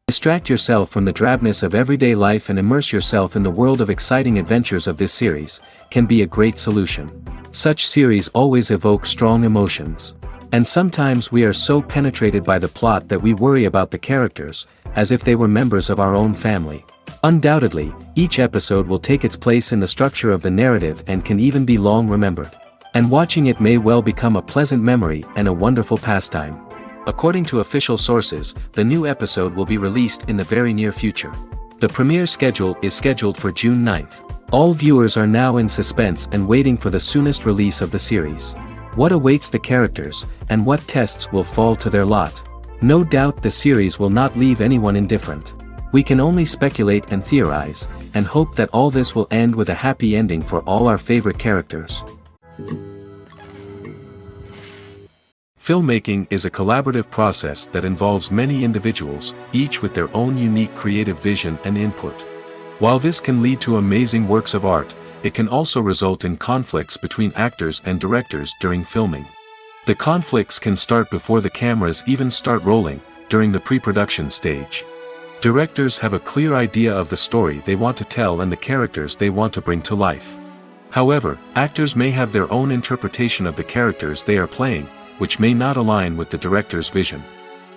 Distract yourself from the drabness of everyday life and immerse yourself in the world of exciting adventures of this series, can be a great solution. Such series always evoke strong emotions. And sometimes we are so penetrated by the plot that we worry about the characters, as if they were members of our own family. Undoubtedly, each episode will take its place in the structure of the narrative and can even be long remembered. And watching it may well become a pleasant memory and a wonderful pastime. According to official sources, the new episode will be released in the very near future. The premiere schedule is scheduled for June 9th. All viewers are now in suspense and waiting for the soonest release of the series. What awaits the characters, and what tests will fall to their lot? No doubt the series will not leave anyone indifferent. We can only speculate and theorize, and hope that all this will end with a happy ending for all our favorite characters. Filmmaking is a collaborative process that involves many individuals, each with their own unique creative vision and input. While this can lead to amazing works of art, it can also result in conflicts between actors and directors during filming. The conflicts can start before the cameras even start rolling, during the pre-production stage. Directors have a clear idea of the story they want to tell and the characters they want to bring to life. However, actors may have their own interpretation of the characters they are playing, which may not align with the director's vision.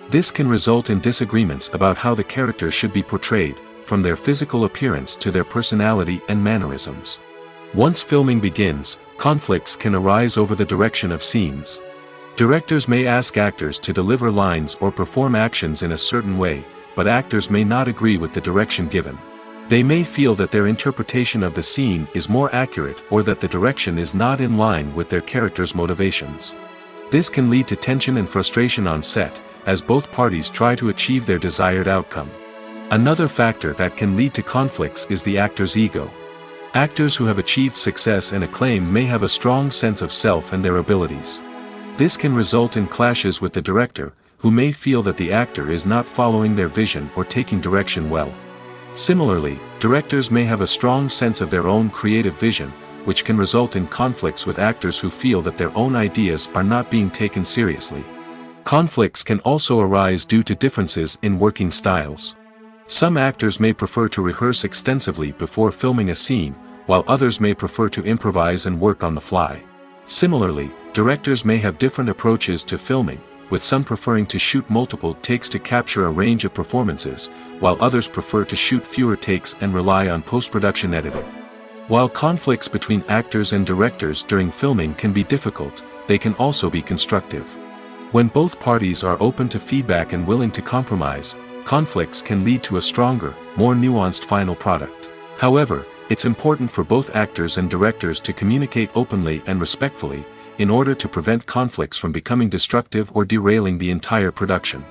This can result in disagreements about how the characters should be portrayed, from their physical appearance to their personality and mannerisms. Once filming begins, conflicts can arise over the direction of scenes. Directors may ask actors to deliver lines or perform actions in a certain way, but actors may not agree with the direction given. They may feel that their interpretation of the scene is more accurate or that the direction is not in line with their character's motivations. This can lead to tension and frustration on set, as both parties try to achieve their desired outcome. Another factor that can lead to conflicts is the actor's ego. Actors who have achieved success and acclaim may have a strong sense of self and their abilities. This can result in clashes with the director, who may feel that the actor is not following their vision or taking direction well. Similarly, directors may have a strong sense of their own creative vision, which can result in conflicts with actors who feel that their own ideas are not being taken seriously. Conflicts can also arise due to differences in working styles. Some actors may prefer to rehearse extensively before filming a scene, while others may prefer to improvise and work on the fly. Similarly, directors may have different approaches to filming, with some preferring to shoot multiple takes to capture a range of performances, while others prefer to shoot fewer takes and rely on post-production editing. While conflicts between actors and directors during filming can be difficult, they can also be constructive. When both parties are open to feedback and willing to compromise, conflicts can lead to a stronger, more nuanced final product. However, it's important for both actors and directors to communicate openly and respectfully, in order to prevent conflicts from becoming destructive or derailing the entire production.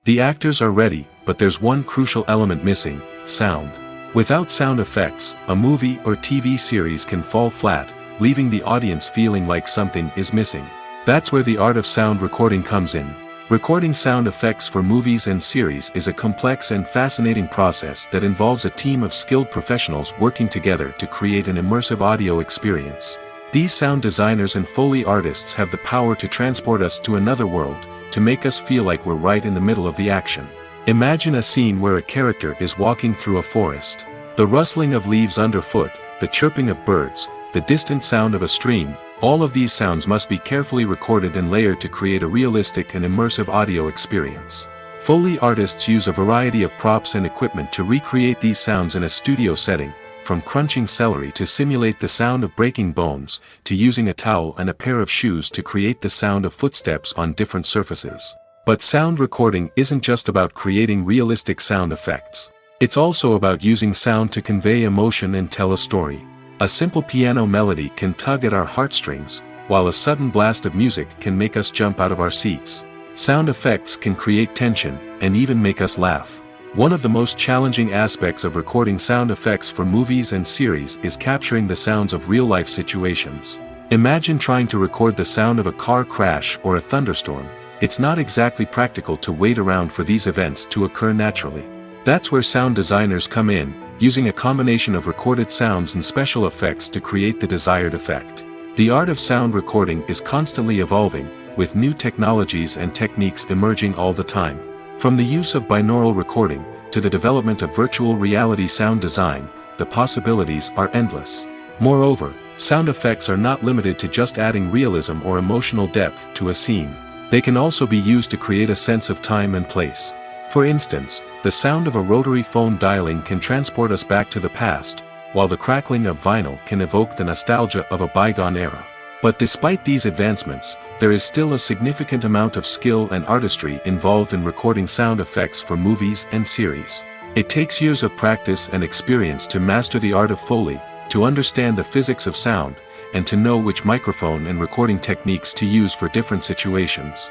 The actors are ready, but there's one crucial element missing: sound. Without sound effects, a movie or TV series can fall flat, leaving the audience feeling like something is missing. That's where the art of sound recording comes in. Recording sound effects for movies and series is a complex and fascinating process that involves a team of skilled professionals working together to create an immersive audio experience. These sound designers and Foley artists have the power to transport us to another world, to make us feel like we're right in the middle of the action. Imagine a scene where a character is walking through a forest. The rustling of leaves underfoot, the chirping of birds, the distant sound of a stream, All of these sounds must be carefully recorded and layered to create a realistic and immersive audio experience. Foley artists use a variety of props and equipment to recreate these sounds in a studio setting, from crunching celery to simulate the sound of breaking bones, to using a towel and a pair of shoes to create the sound of footsteps on different surfaces. But sound recording isn't just about creating realistic sound effects. It's also about using sound to convey emotion and tell a story. A simple piano melody can tug at our heartstrings, while a sudden blast of music can make us jump out of our seats. Sound effects can create tension, and even make us laugh. One of the most challenging aspects of recording sound effects for movies and series is capturing the sounds of real-life situations. Imagine trying to record the sound of a car crash or a thunderstorm. It's not exactly practical to wait around for these events to occur naturally. That's where sound designers come in, using a combination of recorded sounds and special effects to create the desired effect. The art of sound recording is constantly evolving, with new technologies and techniques emerging all the time. From the use of binaural recording, to the development of virtual reality sound design, the possibilities are endless. Moreover, sound effects are not limited to just adding realism or emotional depth to a scene. They can also be used to create a sense of time and place. For instance, the sound of a rotary phone dialing can transport us back to the past, while the crackling of vinyl can evoke the nostalgia of a bygone era. But despite these advancements, there is still a significant amount of skill and artistry involved in recording sound effects for movies and series. It takes years of practice and experience to master the art of Foley, to understand the physics of sound, and to know which microphone and recording techniques to use for different situations.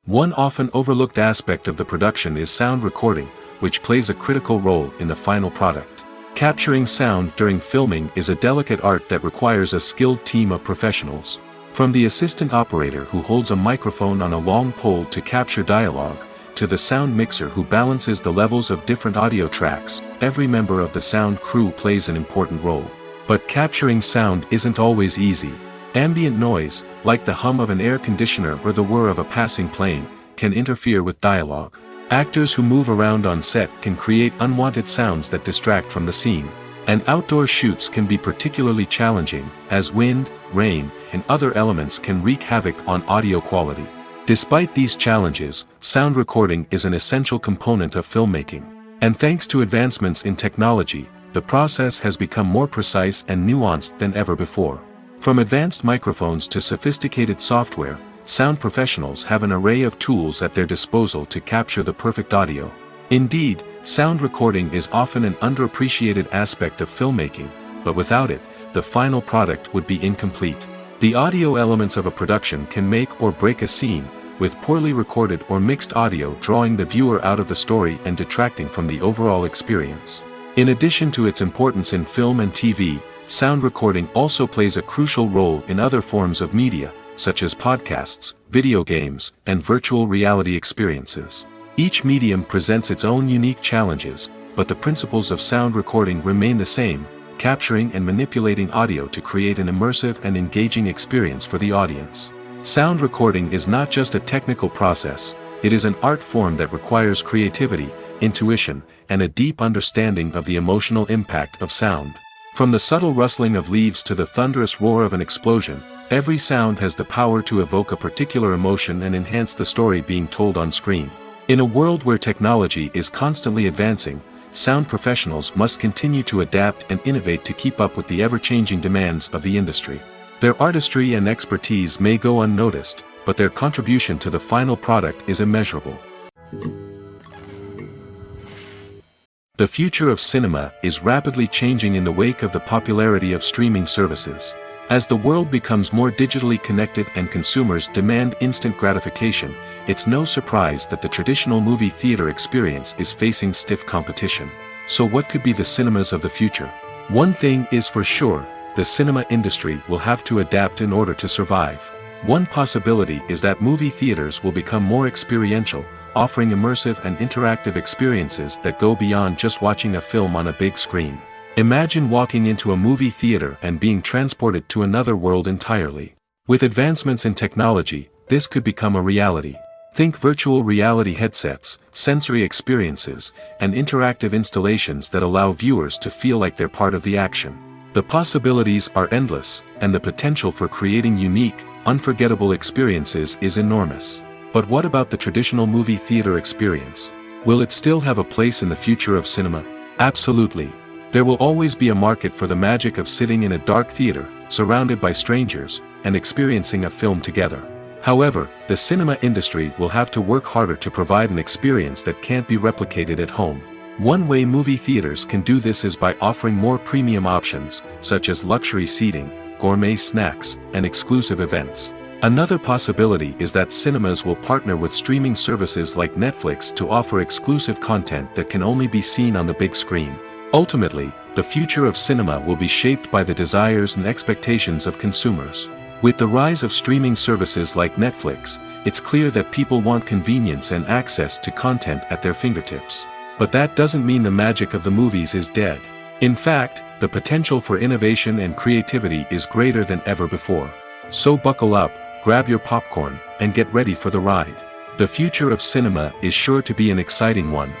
One often overlooked aspect of the production is sound recording, which plays a critical role in the final product. Capturing sound during filming is a delicate art that requires a skilled team of professionals. From the assistant operator who holds a microphone on a long pole to capture dialogue, to the sound mixer who balances the levels of different audio tracks, every member of the sound crew plays an important role. But capturing sound isn't always easy. Ambient noise, like the hum of an air conditioner or the whir of a passing plane, can interfere with dialogue. Actors who move around on set can create unwanted sounds that distract from the scene. And outdoor shoots can be particularly challenging, as wind, rain, and other elements can wreak havoc on audio quality. Despite these challenges, sound recording is an essential component of filmmaking. And thanks to advancements in technology, the process has become more precise and nuanced than ever before. From advanced microphones to sophisticated software, sound professionals have an array of tools at their disposal to capture the perfect audio. Indeed, sound recording is often an underappreciated aspect of filmmaking, but without it, the final product would be incomplete. The audio elements of a production can make or break a scene, with poorly recorded or mixed audio drawing the viewer out of the story and detracting from the overall experience. In addition to its importance in film and TV, sound recording also plays a crucial role in other forms of media, such as podcasts, video games, and virtual reality experiences. Each medium presents its own unique challenges, but the principles of sound recording remain the same, capturing and manipulating audio to create an immersive and engaging experience for the audience. Sound recording is not just a technical process, it is an art form that requires creativity, intuition, and a deep understanding of the emotional impact of sound. From the subtle rustling of leaves to the thunderous roar of an explosion, every sound has the power to evoke a particular emotion and enhance the story being told on screen. In a world where technology is constantly advancing, sound professionals must continue to adapt and innovate to keep up with the ever-changing demands of the industry. Their artistry and expertise may go unnoticed, but their contribution to the final product is immeasurable. The future of cinema is rapidly changing in the wake of the popularity of streaming services. As the world becomes more digitally connected and consumers demand instant gratification, it's no surprise that the traditional movie theater experience is facing stiff competition. So what could be the cinemas of the future? One thing is for sure, the cinema industry will have to adapt in order to survive. One possibility is that movie theaters will become more experiential, offering immersive and interactive experiences that go beyond just watching a film on a big screen. Imagine walking into a movie theater and being transported to another world entirely. With advancements in technology, this could become a reality. Think virtual reality headsets, sensory experiences, and interactive installations that allow viewers to feel like they're part of the action. The possibilities are endless, and the potential for creating unique, unforgettable experiences is enormous. But what about the traditional movie theater experience? Will it still have a place in the future of cinema? Absolutely. There will always be a market for the magic of sitting in a dark theater, surrounded by strangers, and experiencing a film together. However, the cinema industry will have to work harder to provide an experience that can't be replicated at home. One way movie theaters can do this is by offering more premium options, such as luxury seating, gourmet snacks, and exclusive events. Another possibility is that cinemas will partner with streaming services like Netflix to offer exclusive content that can only be seen on the big screen. Ultimately, the future of cinema will be shaped by the desires and expectations of consumers. With the rise of streaming services like Netflix, it's clear that people want convenience and access to content at their fingertips. But that doesn't mean the magic of the movies is dead. In fact, the potential for innovation and creativity is greater than ever before. So buckle up, grab your popcorn, and get ready for the ride. The future of cinema is sure to be an exciting one.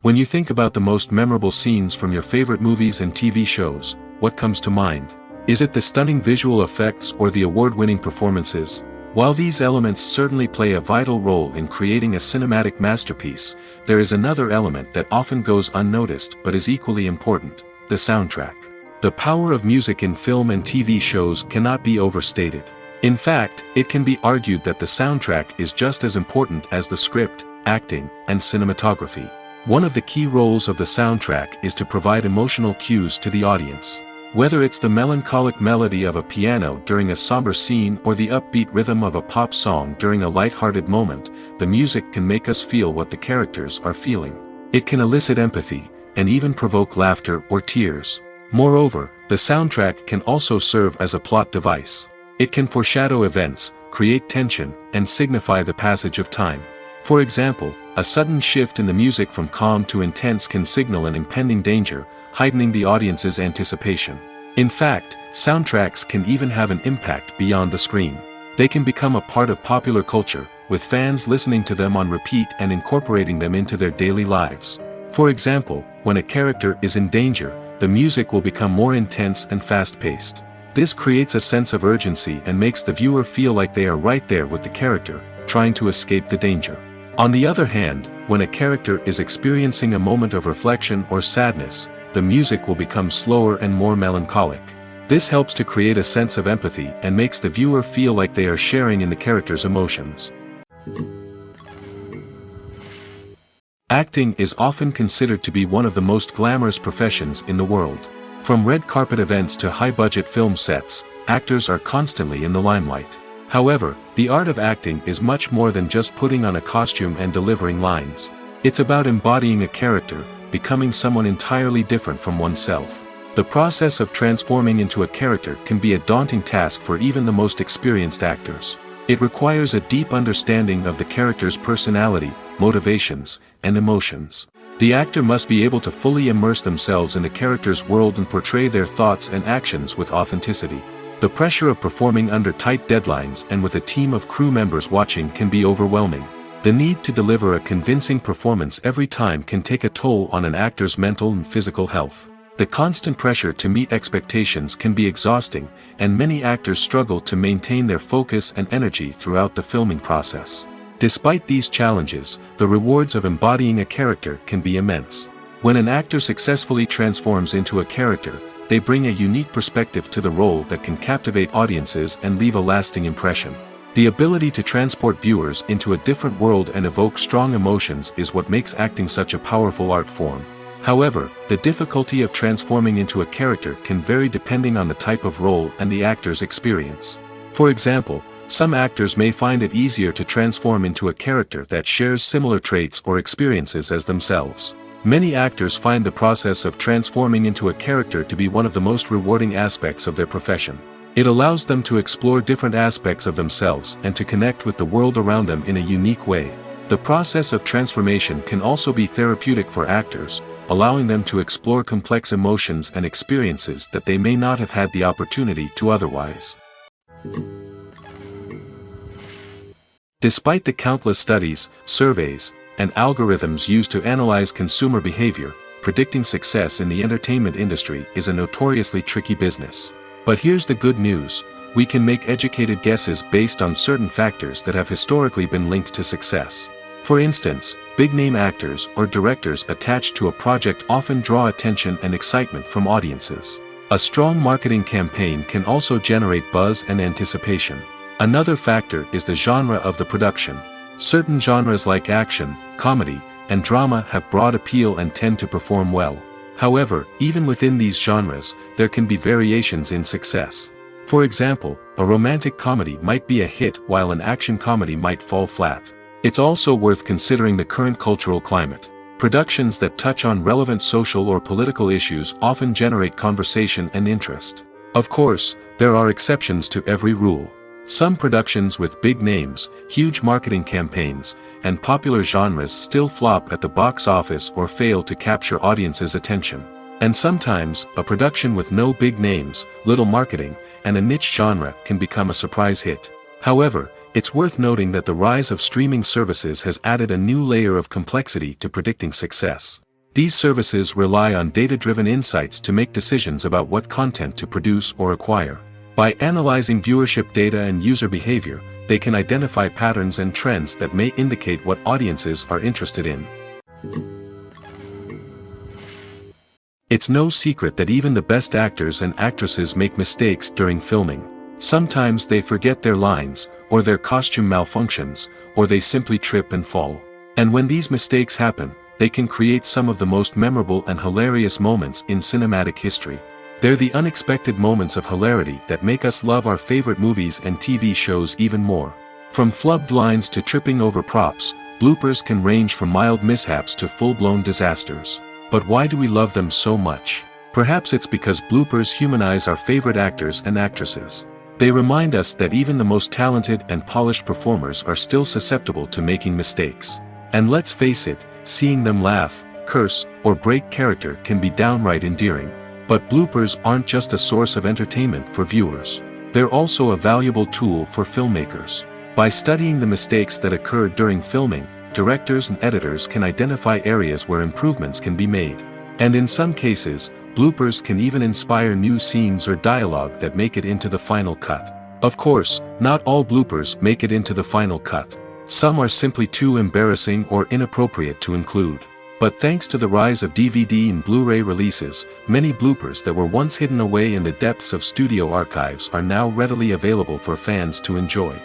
When you think about the most memorable scenes from your favorite movies and TV shows, what comes to mind? Is it the stunning visual effects or the award-winning performances? While these elements certainly play a vital role in creating a cinematic masterpiece, there is another element that often goes unnoticed but is equally important: the soundtrack. The power of music in film and TV shows cannot be overstated. In fact, it can be argued that the soundtrack is just as important as the script, acting, and cinematography. One of the key roles of the soundtrack is to provide emotional cues to the audience. Whether it's the melancholic melody of a piano during a somber scene or the upbeat rhythm of a pop song during a light-hearted moment, the music can make us feel what the characters are feeling. It can elicit empathy, and even provoke laughter or tears. Moreover, the soundtrack can also serve as a plot device. It can foreshadow events, create tension, and signify the passage of time. For example, a sudden shift in the music from calm to intense can signal an impending danger, heightening the audience's anticipation. In fact, soundtracks can even have an impact beyond the screen. They can become a part of popular culture, with fans listening to them on repeat and incorporating them into their daily lives. For example, when a character is in danger, the music will become more intense and fast-paced. This creates a sense of urgency and makes the viewer feel like they are right there with the character, trying to escape the danger. On the other hand, when a character is experiencing a moment of reflection or sadness, the music will become slower and more melancholic. This helps to create a sense of empathy and makes the viewer feel like they are sharing in the character's emotions. Acting is often considered to be one of the most glamorous professions in the world. From red carpet events to high-budget film sets, actors are constantly in the limelight. However, the art of acting is much more than just putting on a costume and delivering lines. It's about embodying a character, becoming someone entirely different from oneself. The process of transforming into a character can be a daunting task for even the most experienced actors. It requires a deep understanding of the character's personality, motivations, and emotions. The actor must be able to fully immerse themselves in the character's world and portray their thoughts and actions with authenticity. The pressure of performing under tight deadlines and with a team of crew members watching can be overwhelming. The need to deliver a convincing performance every time can take a toll on an actor's mental and physical health. The constant pressure to meet expectations can be exhausting, and many actors struggle to maintain their focus and energy throughout the filming process. Despite these challenges, the rewards of embodying a character can be immense. When an actor successfully transforms into a character, they bring a unique perspective to the role that can captivate audiences and leave a lasting impression. The ability to transport viewers into a different world and evoke strong emotions is what makes acting such a powerful art form. However, the difficulty of transforming into a character can vary depending on the type of role and the actor's experience. For example, some actors may find it easier to transform into a character that shares similar traits or experiences as themselves. Many actors find the process of transforming into a character to be one of the most rewarding aspects of their profession. It allows them to explore different aspects of themselves and to connect with the world around them in a unique way. The process of transformation can also be therapeutic for actors, allowing them to explore complex emotions and experiences that they may not have had the opportunity to otherwise. Despite the countless studies, surveys, and algorithms used to analyze consumer behavior, predicting success in the entertainment industry is a notoriously tricky business. But here's the good news: we can make educated guesses based on certain factors that have historically been linked to success. For instance, big-name actors or directors attached to a project often draw attention and excitement from audiences. A strong marketing campaign can also generate buzz and anticipation. Another factor is the genre of the production. Certain genres like action, comedy, and drama have broad appeal and tend to perform well. However, even within these genres, there can be variations in success. For example, a romantic comedy might be a hit while an action comedy might fall flat. It's also worth considering the current cultural climate. Productions that touch on relevant social or political issues often generate conversation and interest. Of course, there are exceptions to every rule. Some productions with big names, huge marketing campaigns, and popular genres still flop at the box office or fail to capture audiences' attention. And sometimes, a production with no big names, little marketing, and a niche genre can become a surprise hit. However, it's worth noting that the rise of streaming services has added a new layer of complexity to predicting success. These services rely on data-driven insights to make decisions about what content to produce or acquire. By analyzing viewership data and user behavior, they can identify patterns and trends that may indicate what audiences are interested in. It's no secret that even the best actors and actresses make mistakes during filming. Sometimes they forget their lines, or their costume malfunctions, or they simply trip and fall. And when these mistakes happen, they can create some of the most memorable and hilarious moments in cinematic history. They're the unexpected moments of hilarity that make us love our favorite movies and TV shows even more. From flubbed lines to tripping over props, bloopers can range from mild mishaps to full-blown disasters. But why do we love them so much? Perhaps it's because bloopers humanize our favorite actors and actresses. They remind us that even the most talented and polished performers are still susceptible to making mistakes. And let's face it, seeing them laugh, curse, or break character can be downright endearing. But bloopers aren't just a source of entertainment for viewers. They're also a valuable tool for filmmakers. By studying the mistakes that occur during filming, directors and editors can identify areas where improvements can be made. And in some cases, bloopers can even inspire new scenes or dialogue that make it into the final cut. Of course, not all bloopers make it into the final cut. Some are simply too embarrassing or inappropriate to include. But thanks to the rise of DVD and Blu-ray releases, many bloopers that were once hidden away in the depths of studio archives are now readily available for fans to enjoy.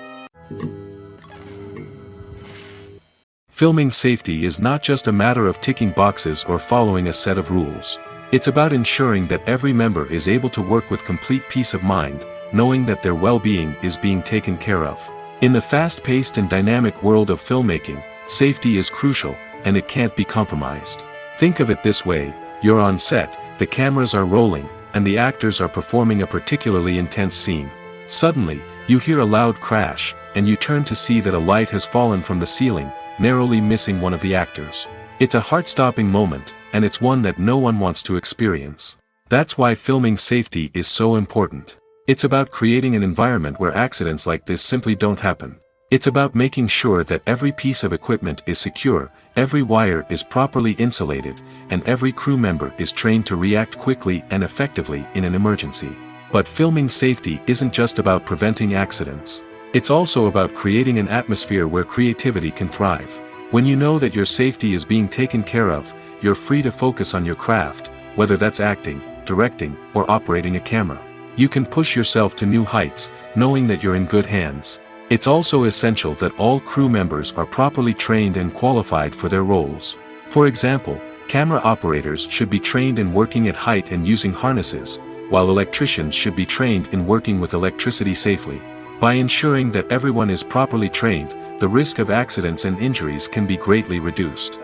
Filming safety is not just a matter of ticking boxes or following a set of rules. It's about ensuring that every member is able to work with complete peace of mind, knowing that their well-being is being taken care of. In the fast-paced and dynamic world of filmmaking, safety is crucial, and it can't be compromised. Think of it this way: you're on set, the cameras are rolling, and the actors are performing a particularly intense scene. Suddenly, you hear a loud crash, and you turn to see that a light has fallen from the ceiling, narrowly missing one of the actors. It's a heart-stopping moment, and it's one that no one wants to experience. That's why filming safety is so important. It's about creating an environment where accidents like this simply don't happen. It's about making sure that every piece of equipment is secure, every wire is properly insulated, and every crew member is trained to react quickly and effectively in an emergency. But filming safety isn't just about preventing accidents. It's also about creating an atmosphere where creativity can thrive. When you know that your safety is being taken care of, you're free to focus on your craft, whether that's acting, directing, or operating a camera. You can push yourself to new heights, knowing that you're in good hands. It's also essential that all crew members are properly trained and qualified for their roles. For example, camera operators should be trained in working at height and using harnesses, while electricians should be trained in working with electricity safely. By ensuring that everyone is properly trained, the risk of accidents and injuries can be greatly reduced.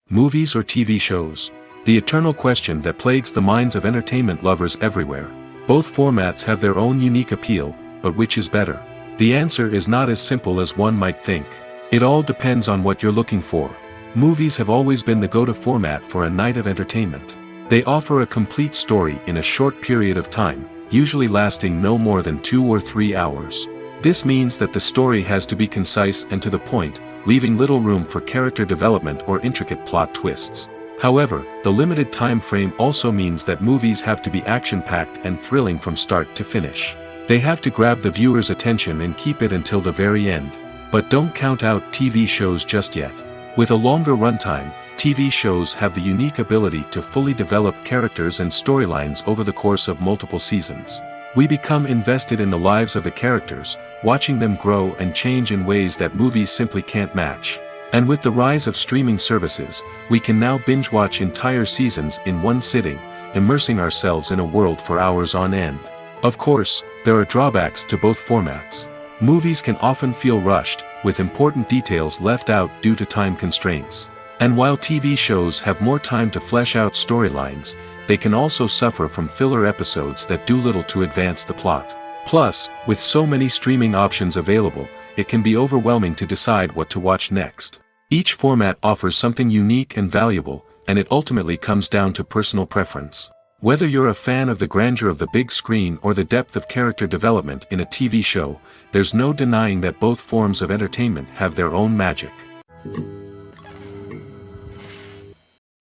Movies or TV shows? The eternal question that plagues the minds of entertainment lovers everywhere. Both formats have their own unique appeal, but which is better? The answer is not as simple as one might think. It all depends on what you're looking for. Movies have always been the go-to format for a night of entertainment. They offer a complete story in a short period of time, usually lasting no more than 2 or 3 hours. This means that the story has to be concise and to the point, leaving little room for character development or intricate plot twists. However, the limited time frame also means that movies have to be action-packed and thrilling from start to finish. They have to grab the viewer's attention and keep it until the very end. But don't count out TV shows just yet. With a longer runtime, TV shows have the unique ability to fully develop characters and storylines over the course of multiple seasons. We become invested in the lives of the characters, watching them grow and change in ways that movies simply can't match. And with the rise of streaming services, we can now binge-watch entire seasons in one sitting, immersing ourselves in a world for hours on end. Of course, there are drawbacks to both formats. Movies can often feel rushed, with important details left out due to time constraints. And while TV shows have more time to flesh out storylines, they can also suffer from filler episodes that do little to advance the plot. Plus, with so many streaming options available, it can be overwhelming to decide what to watch next. Each format offers something unique and valuable, and it ultimately comes down to personal preference. Whether you're a fan of the grandeur of the big screen or the depth of character development in a TV show, there's no denying that both forms of entertainment have their own magic.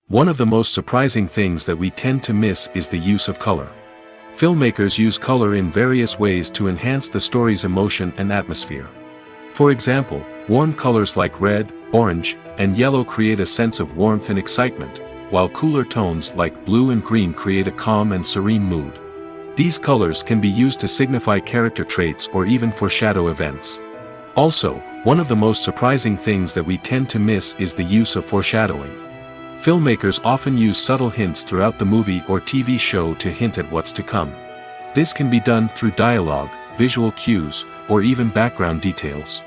One of the most surprising things that we tend to miss is the use of color. Filmmakers use color in various ways to enhance the story's emotion and atmosphere. For example, warm colors like red, orange, and yellow create a sense of warmth and excitement, while cooler tones like blue and green create a calm and serene mood. These colors can be used to signify character traits or even foreshadow events. Also, one of the most surprising things that we tend to miss is the use of foreshadowing. Filmmakers often use subtle hints throughout the movie or TV show to hint at what's to come. This can be done through dialogue, visual cues, or even background details.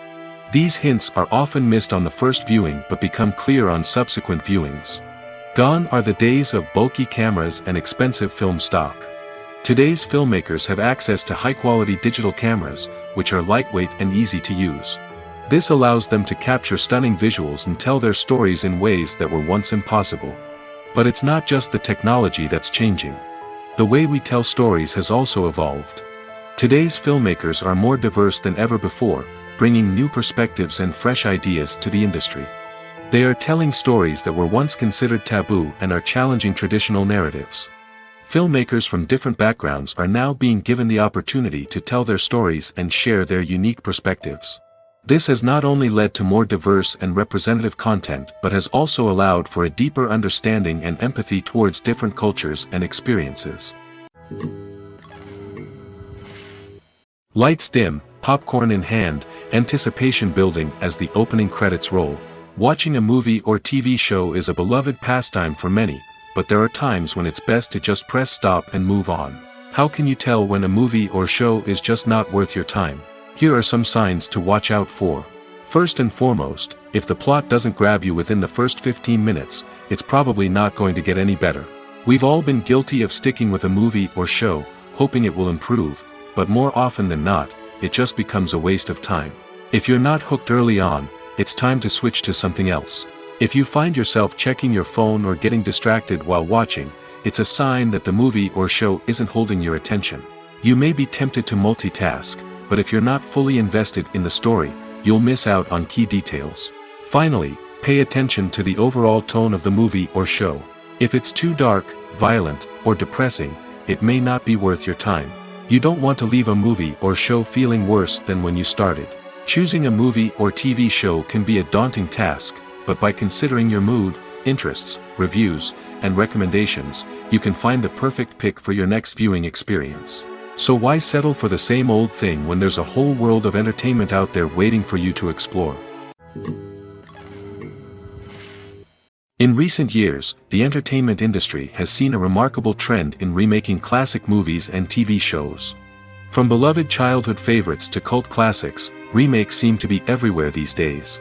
These hints are often missed on the first viewing but become clear on subsequent viewings. Gone are the days of bulky cameras and expensive film stock. Today's filmmakers have access to high-quality digital cameras, which are lightweight and easy to use. This allows them to capture stunning visuals and tell their stories in ways that were once impossible. But it's not just the technology that's changing. The way we tell stories has also evolved. Today's filmmakers are more diverse than ever before, bringing new perspectives and fresh ideas to the industry. They are telling stories that were once considered taboo and are challenging traditional narratives. Filmmakers from different backgrounds are now being given the opportunity to tell their stories and share their unique perspectives. This has not only led to more diverse and representative content but has also allowed for a deeper understanding and empathy towards different cultures and experiences. Lights dim, popcorn in hand, anticipation building as the opening credits roll. Watching a movie or TV show is a beloved pastime for many, but there are times when it's best to just press stop and move on. How can you tell when a movie or show is just not worth your time? Here are some signs to watch out for. First and foremost, if the plot doesn't grab you within the first 15 minutes, it's probably not going to get any better. We've all been guilty of sticking with a movie or show, hoping it will improve, but more often than not, it just becomes a waste of time. If you're not hooked early on, it's time to switch to something else. If you find yourself checking your phone or getting distracted while watching, it's a sign that the movie or show isn't holding your attention. You may be tempted to multitask, but if you're not fully invested in the story, you'll miss out on key details. Finally, pay attention to the overall tone of the movie or show. If it's too dark, violent, or depressing, it may not be worth your time. You don't want to leave a movie or show feeling worse than when you started. Choosing a movie or TV show can be a daunting task, but by considering your mood, interests, reviews, and recommendations, you can find the perfect pick for your next viewing experience. So why settle for the same old thing when there's a whole world of entertainment out there waiting for you to explore? In recent years, the entertainment industry has seen a remarkable trend in remaking classic movies and TV shows. From beloved childhood favorites to cult classics, remakes seem to be everywhere these days.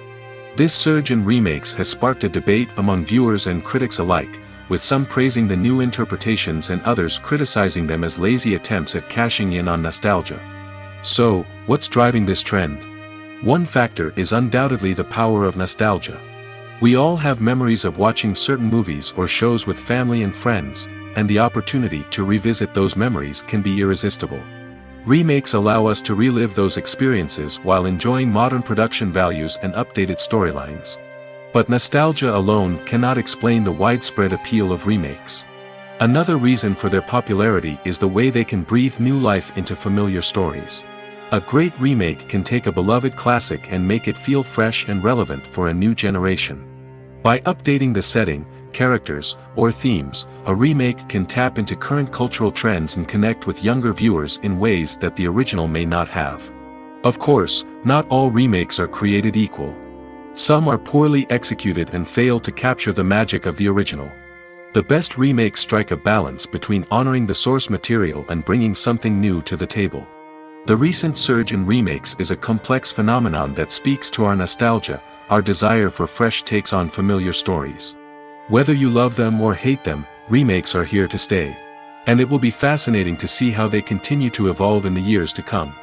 This surge in remakes has sparked a debate among viewers and critics alike, with some praising the new interpretations and others criticizing them as lazy attempts at cashing in on nostalgia. So, what's driving this trend? One factor is undoubtedly the power of nostalgia. We all have memories of watching certain movies or shows with family and friends, and the opportunity to revisit those memories can be irresistible. Remakes allow us to relive those experiences while enjoying modern production values and updated storylines. But nostalgia alone cannot explain the widespread appeal of remakes. Another reason for their popularity is the way they can breathe new life into familiar stories. A great remake can take a beloved classic and make it feel fresh and relevant for a new generation. By updating the setting, characters, or themes, a remake can tap into current cultural trends and connect with younger viewers in ways that the original may not have. Of course, not all remakes are created equal. Some are poorly executed and fail to capture the magic of the original. The best remakes strike a balance between honoring the source material and bringing something new to the table. The recent surge in remakes is a complex phenomenon that speaks to our nostalgia, our desire for fresh takes on familiar stories. Whether you love them or hate them, remakes are here to stay. And it will be fascinating to see how they continue to evolve in the years to come.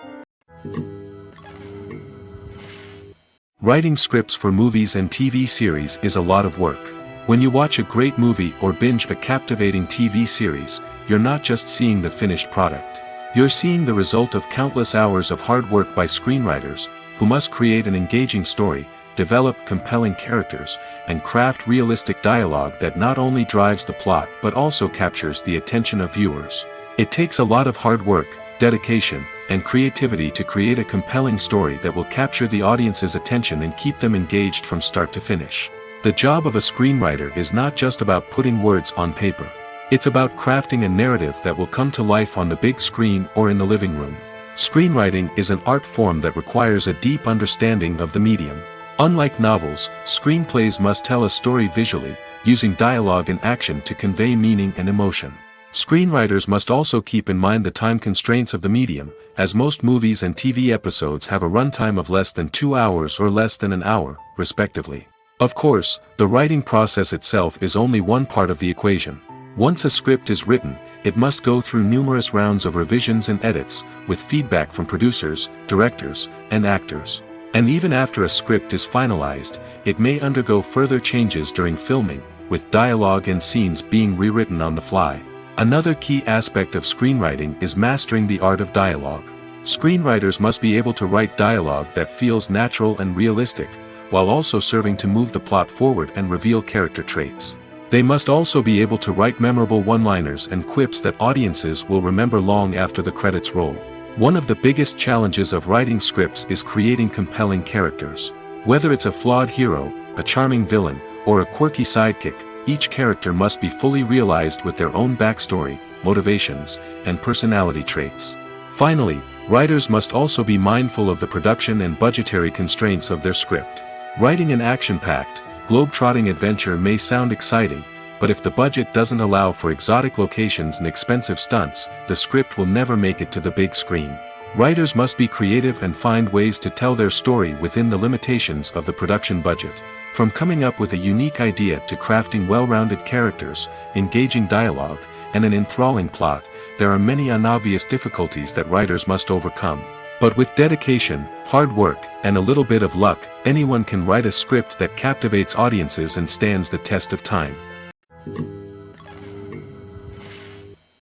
Writing scripts for movies and TV series is a lot of work. When you watch a great movie or binge a captivating TV series, you're not just seeing the finished product. You're seeing the result of countless hours of hard work by screenwriters, who must create an engaging story, develop compelling characters, and craft realistic dialogue that not only drives the plot but also captures the attention of viewers. It takes a lot of hard work, dedication, and creativity to create a compelling story that will capture the audience's attention and keep them engaged from start to finish. The job of a screenwriter is not just about putting words on paper. It's about crafting a narrative that will come to life on the big screen or in the living room. Screenwriting is an art form that requires a deep understanding of the medium. Unlike novels, screenplays must tell a story visually, using dialogue and action to convey meaning and emotion. Screenwriters must also keep in mind the time constraints of the medium, as most movies and TV episodes have a runtime of less than 2 hours or less than an hour, respectively. Of course, the writing process itself is only one part of the equation. Once a script is written, it must go through numerous rounds of revisions and edits, with feedback from producers, directors, and actors. And even after a script is finalized, it may undergo further changes during filming, with dialogue and scenes being rewritten on the fly. Another key aspect of screenwriting is mastering the art of dialogue. Screenwriters must be able to write dialogue that feels natural and realistic, while also serving to move the plot forward and reveal character traits. They must also be able to write memorable one-liners and quips that audiences will remember long after the credits roll. One of the biggest challenges of writing scripts is creating compelling characters. Whether it's a flawed hero, a charming villain, or a quirky sidekick, each character must be fully realized with their own backstory, motivations, and personality traits. Finally, writers must also be mindful of the production and budgetary constraints of their script. Writing an action-packed, globe-trotting adventure may sound exciting, but if the budget doesn't allow for exotic locations and expensive stunts, the script will never make it to the big screen. Writers must be creative and find ways to tell their story within the limitations of the production budget. From coming up with a unique idea to crafting well-rounded characters, engaging dialogue, and an enthralling plot, there are many unobvious difficulties that writers must overcome. But with dedication, hard work, and a little bit of luck, anyone can write a script that captivates audiences and stands the test of time.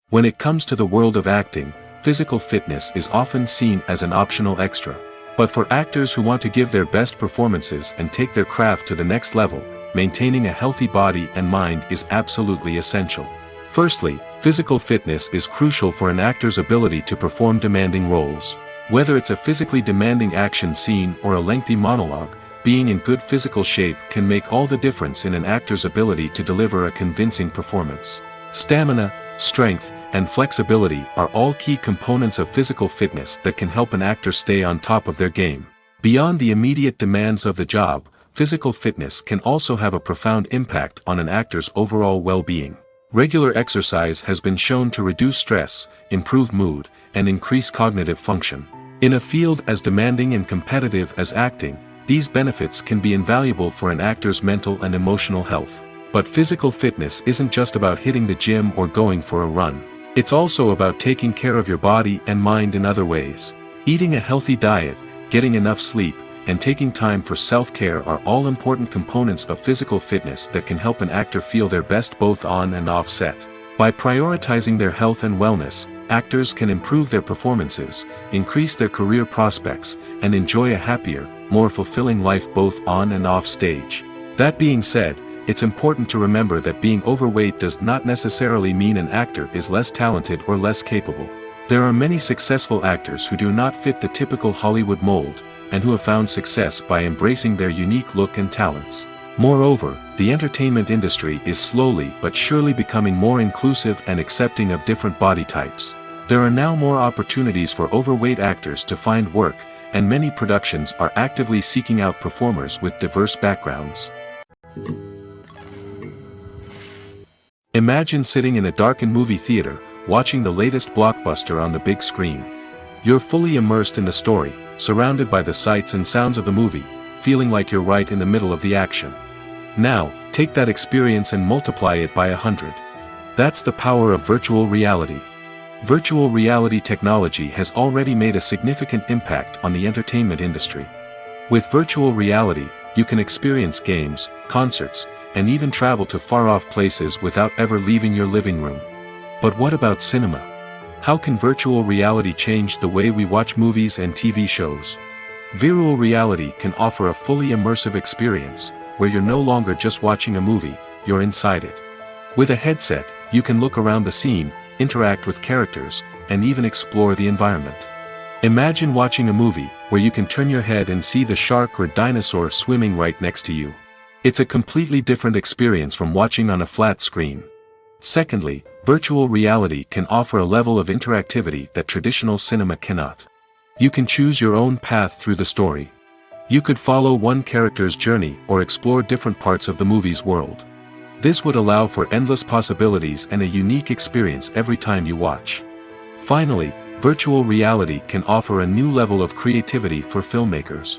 When it comes to the world of acting, physical fitness is often seen as an optional extra. But for actors who want to give their best performances and take their craft to the next level, maintaining a healthy body and mind is absolutely essential. Firstly, physical fitness is crucial for an actor's ability to perform demanding roles. Whether it's a physically demanding action scene or a lengthy monologue, being in good physical shape can make all the difference in an actor's ability to deliver a convincing performance. Stamina, strength, and flexibility are all key components of physical fitness that can help an actor stay on top of their game. Beyond the immediate demands of the job, physical fitness can also have a profound impact on an actor's overall well-being. Regular exercise has been shown to reduce stress, improve mood, and increase cognitive function. In a field as demanding and competitive as acting, these benefits can be invaluable for an actor's mental and emotional health. But physical fitness isn't just about hitting the gym or going for a run. It's also about taking care of your body and mind in other ways. Eating a healthy diet, getting enough sleep, and taking time for self-care are all important components of physical fitness that can help an actor feel their best both on and off set. By prioritizing their health and wellness, actors can improve their performances, increase their career prospects, and enjoy a happier, more fulfilling life both on and off stage. That being said, it's important to remember that being overweight does not necessarily mean an actor is less talented or less capable. There are many successful actors who do not fit the typical Hollywood mold, and who have found success by embracing their unique look and talents. Moreover, the entertainment industry is slowly but surely becoming more inclusive and accepting of different body types. There are now more opportunities for overweight actors to find work, and many productions are actively seeking out performers with diverse backgrounds. Imagine sitting in a darkened movie theater, watching the latest blockbuster on the big screen. You're fully immersed in the story, surrounded by the sights and sounds of the movie, feeling like you're right in the middle of the action. Now, take that experience and multiply it by 100. That's the power of virtual reality. Virtual reality technology has already made a significant impact on the entertainment industry. With virtual reality, you can experience games, concerts, and even travel to far-off places without ever leaving your living room. But what about cinema? How can virtual reality change the way we watch movies and TV shows? Virtual reality can offer a fully immersive experience, where you're no longer just watching a movie, you're inside it. With a headset, you can look around the scene, interact with characters, and even explore the environment. Imagine watching a movie, where you can turn your head and see the shark or dinosaur swimming right next to you. It's a completely different experience from watching on a flat screen. Secondly, virtual reality can offer a level of interactivity that traditional cinema cannot. You can choose your own path through the story. You could follow one character's journey or explore different parts of the movie's world. This would allow for endless possibilities and a unique experience every time you watch. Finally, virtual reality can offer a new level of creativity for filmmakers.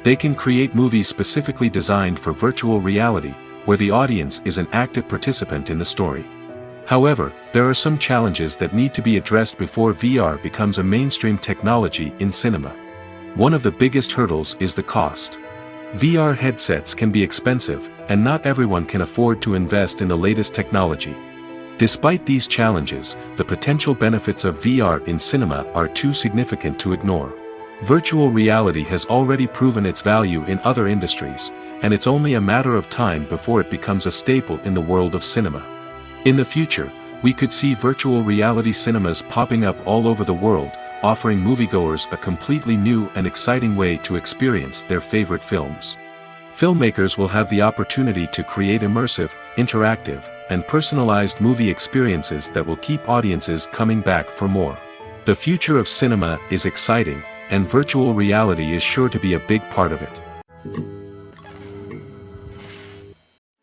They can create movies specifically designed for virtual reality, where the audience is an active participant in the story. However, there are some challenges that need to be addressed before VR becomes a mainstream technology in cinema. One of the biggest hurdles is the cost. VR headsets can be expensive, and not everyone can afford to invest in the latest technology. Despite these challenges, the potential benefits of VR in cinema are too significant to ignore. Virtual reality has already proven its value in other industries, and it's only a matter of time before it becomes a staple in the world of cinema. In the future, we could see virtual reality cinemas popping up all over the world, offering moviegoers a completely new and exciting way to experience their favorite films. Filmmakers will have the opportunity to create immersive, interactive, and personalized movie experiences that will keep audiences coming back for more. The future of cinema is exciting, and virtual reality is sure to be a big part of it.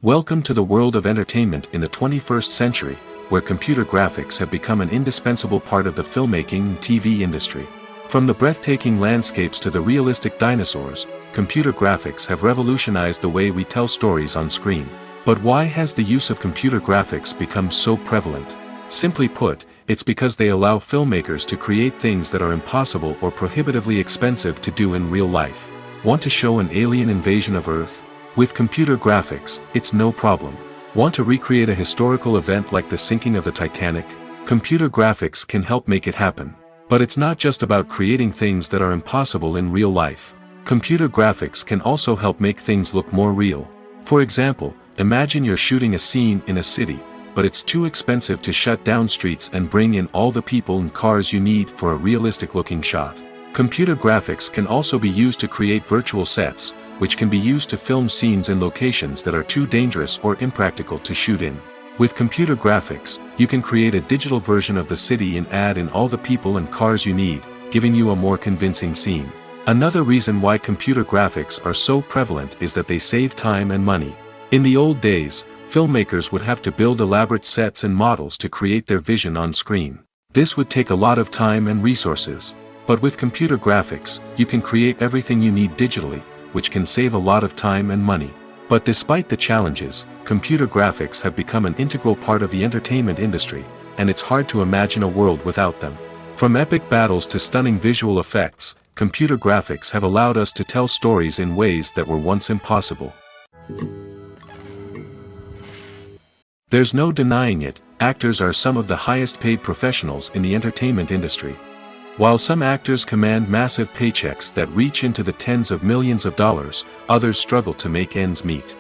Welcome to the world of entertainment in the 21st century, where computer graphics have become an indispensable part of the filmmaking and TV industry. From the breathtaking landscapes to the realistic dinosaurs, computer graphics have revolutionized the way we tell stories on screen. But why has the use of computer graphics become so prevalent? Simply put, it's because they allow filmmakers to create things that are impossible or prohibitively expensive to do in real life. Want to show an alien invasion of Earth? With computer graphics, it's no problem. Want to recreate a historical event like the sinking of the Titanic? Computer graphics can help make it happen. But it's not just about creating things that are impossible in real life. Computer graphics can also help make things look more real. For example, imagine you're shooting a scene in a city, but it's too expensive to shut down streets and bring in all the people and cars you need for a realistic-looking shot. Computer graphics can also be used to create virtual sets, which can be used to film scenes in locations that are too dangerous or impractical to shoot in. With computer graphics, you can create a digital version of the city and add in all the people and cars you need, giving you a more convincing scene. Another reason why computer graphics are so prevalent is that they save time and money. In the old days, filmmakers would have to build elaborate sets and models to create their vision on screen. This would take a lot of time and resources. But with computer graphics, you can create everything you need digitally, which can save a lot of time and money. But despite the challenges, computer graphics have become an integral part of the entertainment industry, and it's hard to imagine a world without them. From epic battles to stunning visual effects, computer graphics have allowed us to tell stories in ways that were once impossible. There's no denying it, actors are some of the highest paid professionals in the entertainment industry. While some actors command massive paychecks that reach into the tens of millions of dollars, others struggle to make ends meet.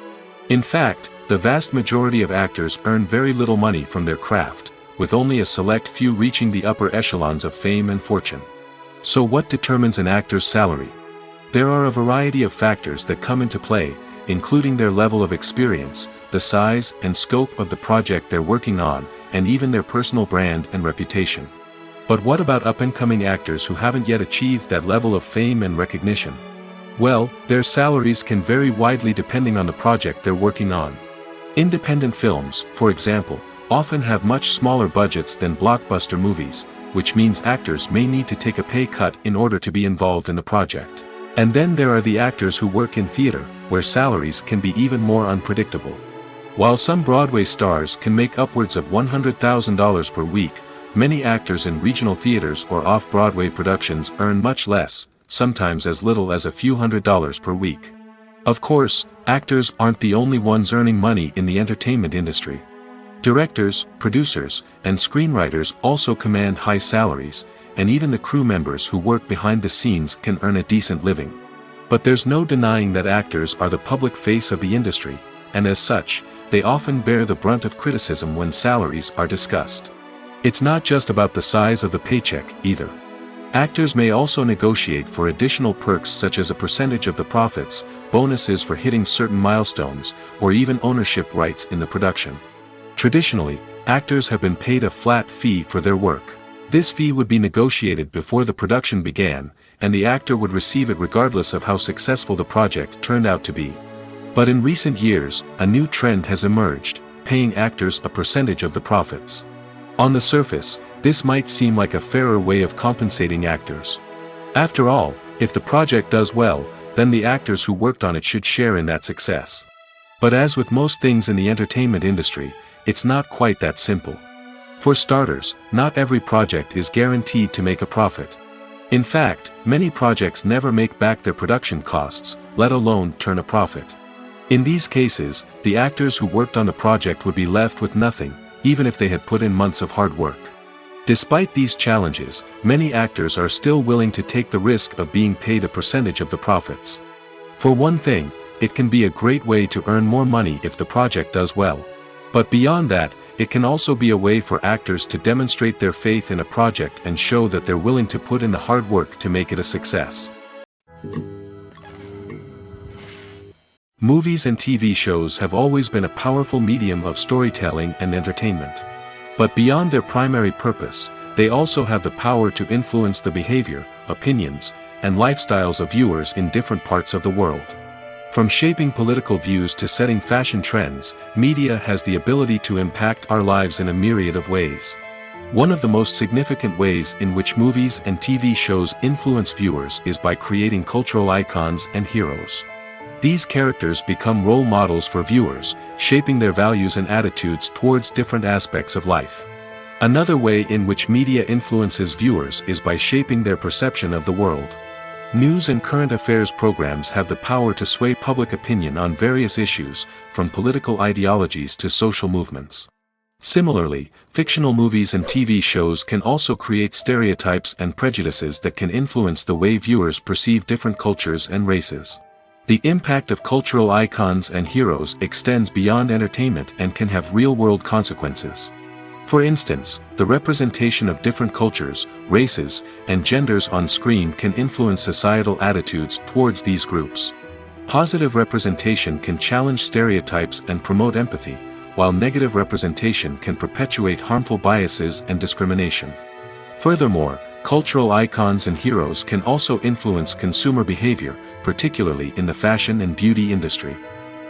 In fact, the vast majority of actors earn very little money from their craft, with only a select few reaching the upper echelons of fame and fortune. So what determines an actor's salary? There are a variety of factors that come into play, including their level of experience, the size and scope of the project they're working on, and even their personal brand and reputation. But what about up-and-coming actors who haven't yet achieved that level of fame and recognition? Well, their salaries can vary widely depending on the project they're working on. Independent films, for example, often have much smaller budgets than blockbuster movies, which means actors may need to take a pay cut in order to be involved in the project. And then there are the actors who work in theater, where salaries can be even more unpredictable. While some Broadway stars can make upwards of $100,000 per week, many actors in regional theaters or off-Broadway productions earn much less, sometimes as little as a few $100s per week. Of course, actors aren't the only ones earning money in the entertainment industry. Directors, producers, and screenwriters also command high salaries, and even the crew members who work behind the scenes can earn a decent living. But there's no denying that actors are the public face of the industry, and as such, they often bear the brunt of criticism when salaries are discussed. It's not just about the size of the paycheck, either. Actors may also negotiate for additional perks such as a percentage of the profits, bonuses for hitting certain milestones, or even ownership rights in the production. Traditionally, actors have been paid a flat fee for their work. This fee would be negotiated before the production began, and the actor would receive it regardless of how successful the project turned out to be. But in recent years, a new trend has emerged, paying actors a percentage of the profits. On the surface, this might seem like a fairer way of compensating actors. After all, if the project does well, then the actors who worked on it should share in that success. But as with most things in the entertainment industry, it's not quite that simple. For starters, not every project is guaranteed to make a profit. In fact, many projects never make back their production costs, let alone turn a profit. In these cases, the actors who worked on the project would be left with nothing, even if they had put in months of hard work. Despite these challenges, many actors are still willing to take the risk of being paid a percentage of the profits. For one thing, it can be a great way to earn more money if the project does well. But beyond that, it can also be a way for actors to demonstrate their faith in a project and show that they're willing to put in the hard work to make it a success. Movies and TV shows have always been a powerful medium of storytelling and entertainment. But beyond their primary purpose, they also have the power to influence the behavior, opinions, and lifestyles of viewers in different parts of the world. From shaping political views to setting fashion trends, media has the ability to impact our lives in a myriad of ways. One of the most significant ways in which movies and TV shows influence viewers is by creating cultural icons and heroes. These characters become role models for viewers, shaping their values and attitudes towards different aspects of life. Another way in which media influences viewers is by shaping their perception of the world. News and current affairs programs have the power to sway public opinion on various issues, from political ideologies to social movements. Similarly, fictional movies and TV shows can also create stereotypes and prejudices that can influence the way viewers perceive different cultures and races. The impact of cultural icons and heroes extends beyond entertainment and can have real-world consequences. For instance, the representation of different cultures, races, and genders on screen can influence societal attitudes towards these groups. Positive representation can challenge stereotypes and promote empathy, while negative representation can perpetuate harmful biases and discrimination. Furthermore, cultural icons and heroes can also influence consumer behavior, particularly in the fashion and beauty industry.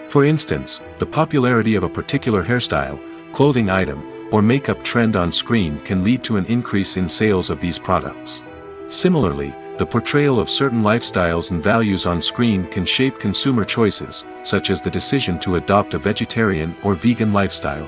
For instance, the popularity of a particular hairstyle, clothing item, or makeup trend on screen can lead to an increase in sales of these products. Similarly, the portrayal of certain lifestyles and values on screen can shape consumer choices, such as the decision to adopt a vegetarian or vegan lifestyle.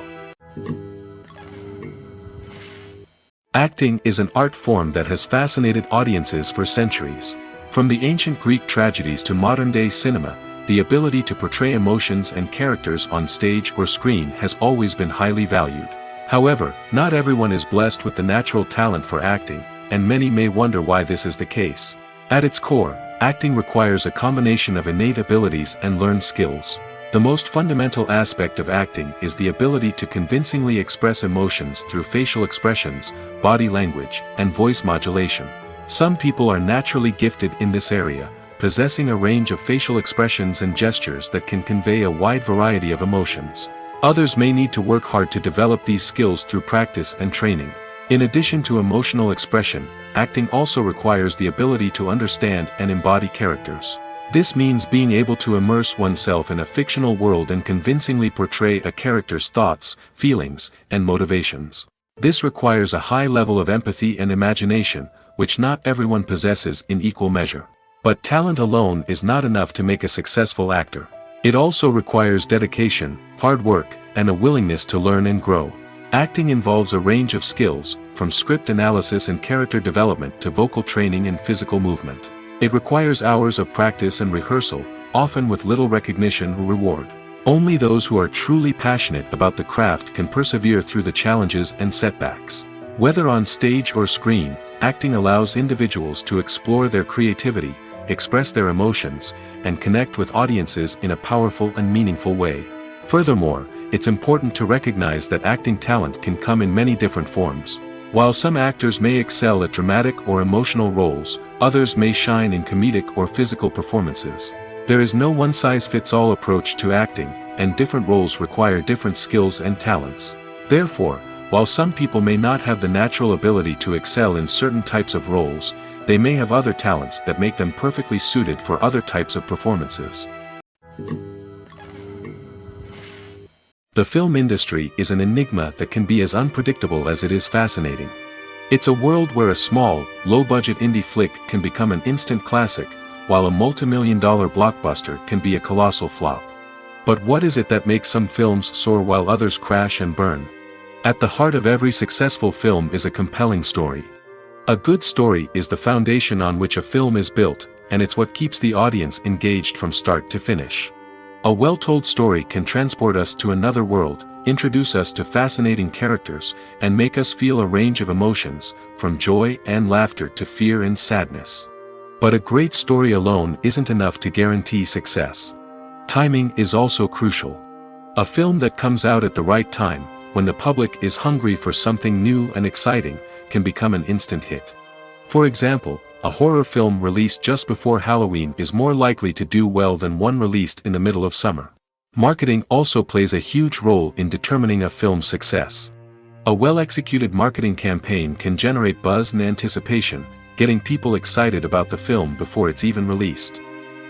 Acting is an art form that has fascinated audiences for centuries. From the ancient Greek tragedies to modern-day cinema, the ability to portray emotions and characters on stage or screen has always been highly valued. However, not everyone is blessed with the natural talent for acting, and many may wonder why this is the case. At its core, acting requires a combination of innate abilities and learned skills. The most fundamental aspect of acting is the ability to convincingly express emotions through facial expressions, body language, and voice modulation. Some people are naturally gifted in this area, possessing a range of facial expressions and gestures that can convey a wide variety of emotions. Others may need to work hard to develop these skills through practice and training. In addition to emotional expression, acting also requires the ability to understand and embody characters. This means being able to immerse oneself in a fictional world and convincingly portray a character's thoughts, feelings, and motivations. This requires a high level of empathy and imagination, which not everyone possesses in equal measure. But talent alone is not enough to make a successful actor. It also requires dedication, hard work, and a willingness to learn and grow. Acting involves a range of skills, from script analysis and character development to vocal training and physical movement. It requires hours of practice and rehearsal, often with little recognition or reward. Only those who are truly passionate about the craft can persevere through the challenges and setbacks. Whether on stage or screen, acting allows individuals to explore their creativity, express their emotions, and connect with audiences in a powerful and meaningful way. Furthermore, it's important to recognize that acting talent can come in many different forms. While some actors may excel at dramatic or emotional roles, others may shine in comedic or physical performances. There is no one-size-fits-all approach to acting, and different roles require different skills and talents. Therefore, while some people may not have the natural ability to excel in certain types of roles, they may have other talents that make them perfectly suited for other types of performances. The film industry is an enigma that can be as unpredictable as it is fascinating. It's a world where a small, low-budget indie flick can become an instant classic, while a multi-million-dollar blockbuster can be a colossal flop. But what is it that makes some films soar while others crash and burn? At the heart of every successful film is a compelling story. A good story is the foundation on which a film is built, and it's what keeps the audience engaged from start to finish. A well-told story can transport us to another world, introduce us to fascinating characters, and make us feel a range of emotions, from joy and laughter to fear and sadness. But a great story alone isn't enough to guarantee success. Timing is also crucial. A film that comes out at the right time, when the public is hungry for something new and exciting, can become an instant hit. For example, a horror film released just before Halloween is more likely to do well than one released in the middle of summer. Marketing also plays a huge role in determining a film's success. A well-executed marketing campaign can generate buzz and anticipation, getting people excited about the film before it's even released.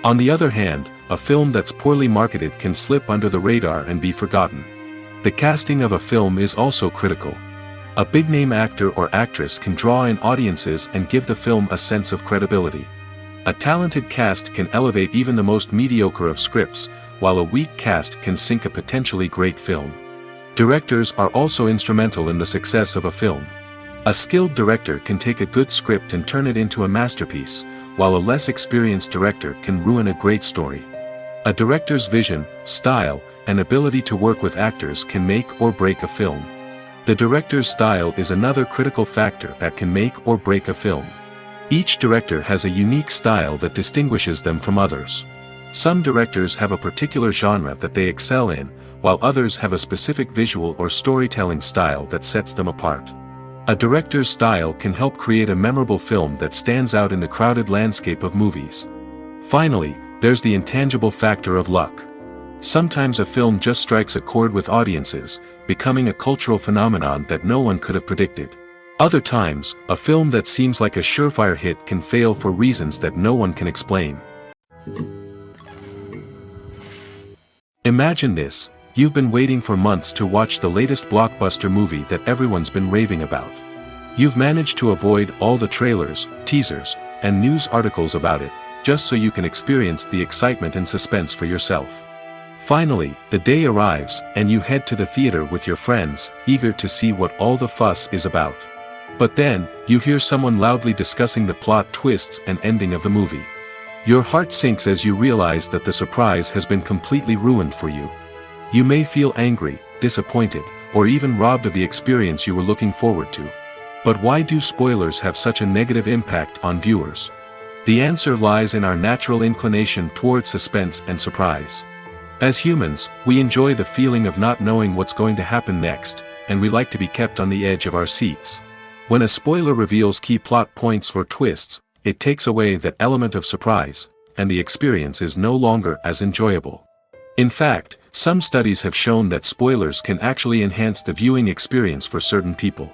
On the other hand, a film that's poorly marketed can slip under the radar and be forgotten. The casting of a film is also critical. A big-name actor or actress can draw in audiences and give the film a sense of credibility. A talented cast can elevate even the most mediocre of scripts, while a weak cast can sink a potentially great film. Directors are also instrumental in the success of a film. A skilled director can take a good script and turn it into a masterpiece, while a less experienced director can ruin a great story. A director's vision, style, and ability to work with actors can make or break a film. The director's style is another critical factor that can make or break a film. Each director has a unique style that distinguishes them from others. Some directors have a particular genre that they excel in, while others have a specific visual or storytelling style that sets them apart. A director's style can help create a memorable film that stands out in the crowded landscape of movies. Finally, there's the intangible factor of luck. Sometimes a film just strikes a chord with audiences, becoming a cultural phenomenon that no one could have predicted. Other times, a film that seems like a surefire hit can fail for reasons that no one can explain. Imagine this: you've been waiting for months to watch the latest blockbuster movie that everyone's been raving about. You've managed to avoid all the trailers, teasers, and news articles about it, just so you can experience the excitement and suspense for yourself. Finally, the day arrives, and you head to the theater with your friends, eager to see what all the fuss is about. But then, you hear someone loudly discussing the plot twists and ending of the movie. Your heart sinks as you realize that the surprise has been completely ruined for you. You may feel angry, disappointed, or even robbed of the experience you were looking forward to. But why do spoilers have such a negative impact on viewers? The answer lies in our natural inclination towards suspense and surprise. As humans, we enjoy the feeling of not knowing what's going to happen next, and we like to be kept on the edge of our seats. When a spoiler reveals key plot points or twists, it takes away that element of surprise, and the experience is no longer as enjoyable. In fact, some studies have shown that spoilers can actually enhance the viewing experience for certain people.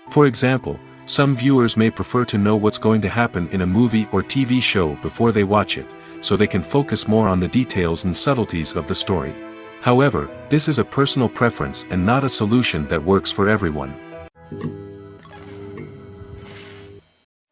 For example, some viewers may prefer to know what's going to happen in a movie or TV show before they watch it, so they can focus more on the details and subtleties of the story. However, this is a personal preference and not a solution that works for everyone.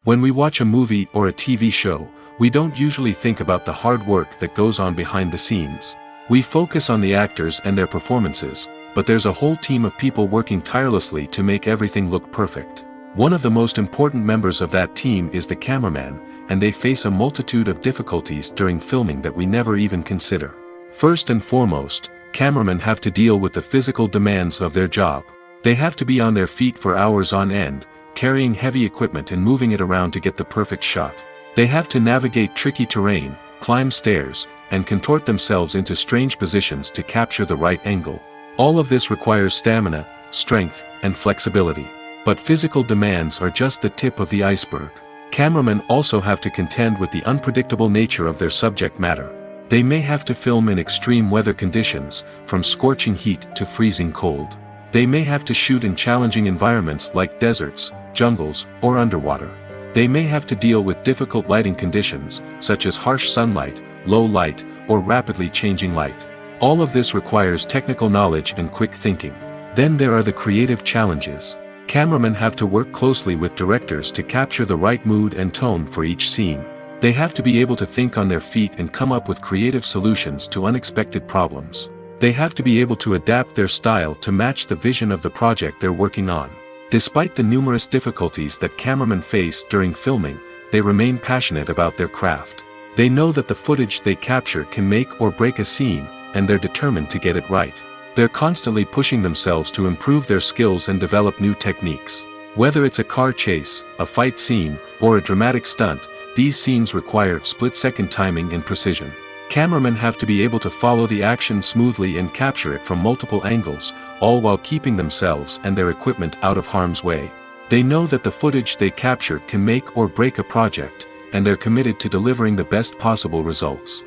When we watch a movie or a TV show, we don't usually think about the hard work that goes on behind the scenes. We focus on the actors and their performances, but there's a whole team of people working tirelessly to make everything look perfect. One of the most important members of that team is the cameraman, and they face a multitude of difficulties during filming that we never even consider. First and foremost, cameramen have to deal with the physical demands of their job. They have to be on their feet for hours on end, carrying heavy equipment and moving it around to get the perfect shot. They have to navigate tricky terrain, climb stairs, and contort themselves into strange positions to capture the right angle. All of this requires stamina, strength, and flexibility. But physical demands are just the tip of the iceberg. Cameramen also have to contend with the unpredictable nature of their subject matter. They may have to film in extreme weather conditions, from scorching heat to freezing cold. They may have to shoot in challenging environments like deserts, jungles, or underwater. They may have to deal with difficult lighting conditions, such as harsh sunlight, low light, or rapidly changing light. All of this requires technical knowledge and quick thinking. Then there are the creative challenges. Cameramen have to work closely with directors to capture the right mood and tone for each scene. They have to be able to think on their feet and come up with creative solutions to unexpected problems. They have to be able to adapt their style to match the vision of the project they're working on. Despite the numerous difficulties that cameramen face during filming, they remain passionate about their craft. They know that the footage they capture can make or break a scene, and they're determined to get it right. They're constantly pushing themselves to improve their skills and develop new techniques. Whether it's a car chase, a fight scene, or a dramatic stunt, these scenes require split-second timing and precision. Cameramen have to be able to follow the action smoothly and capture it from multiple angles, all while keeping themselves and their equipment out of harm's way. They know that the footage they capture can make or break a project, and they're committed to delivering the best possible results.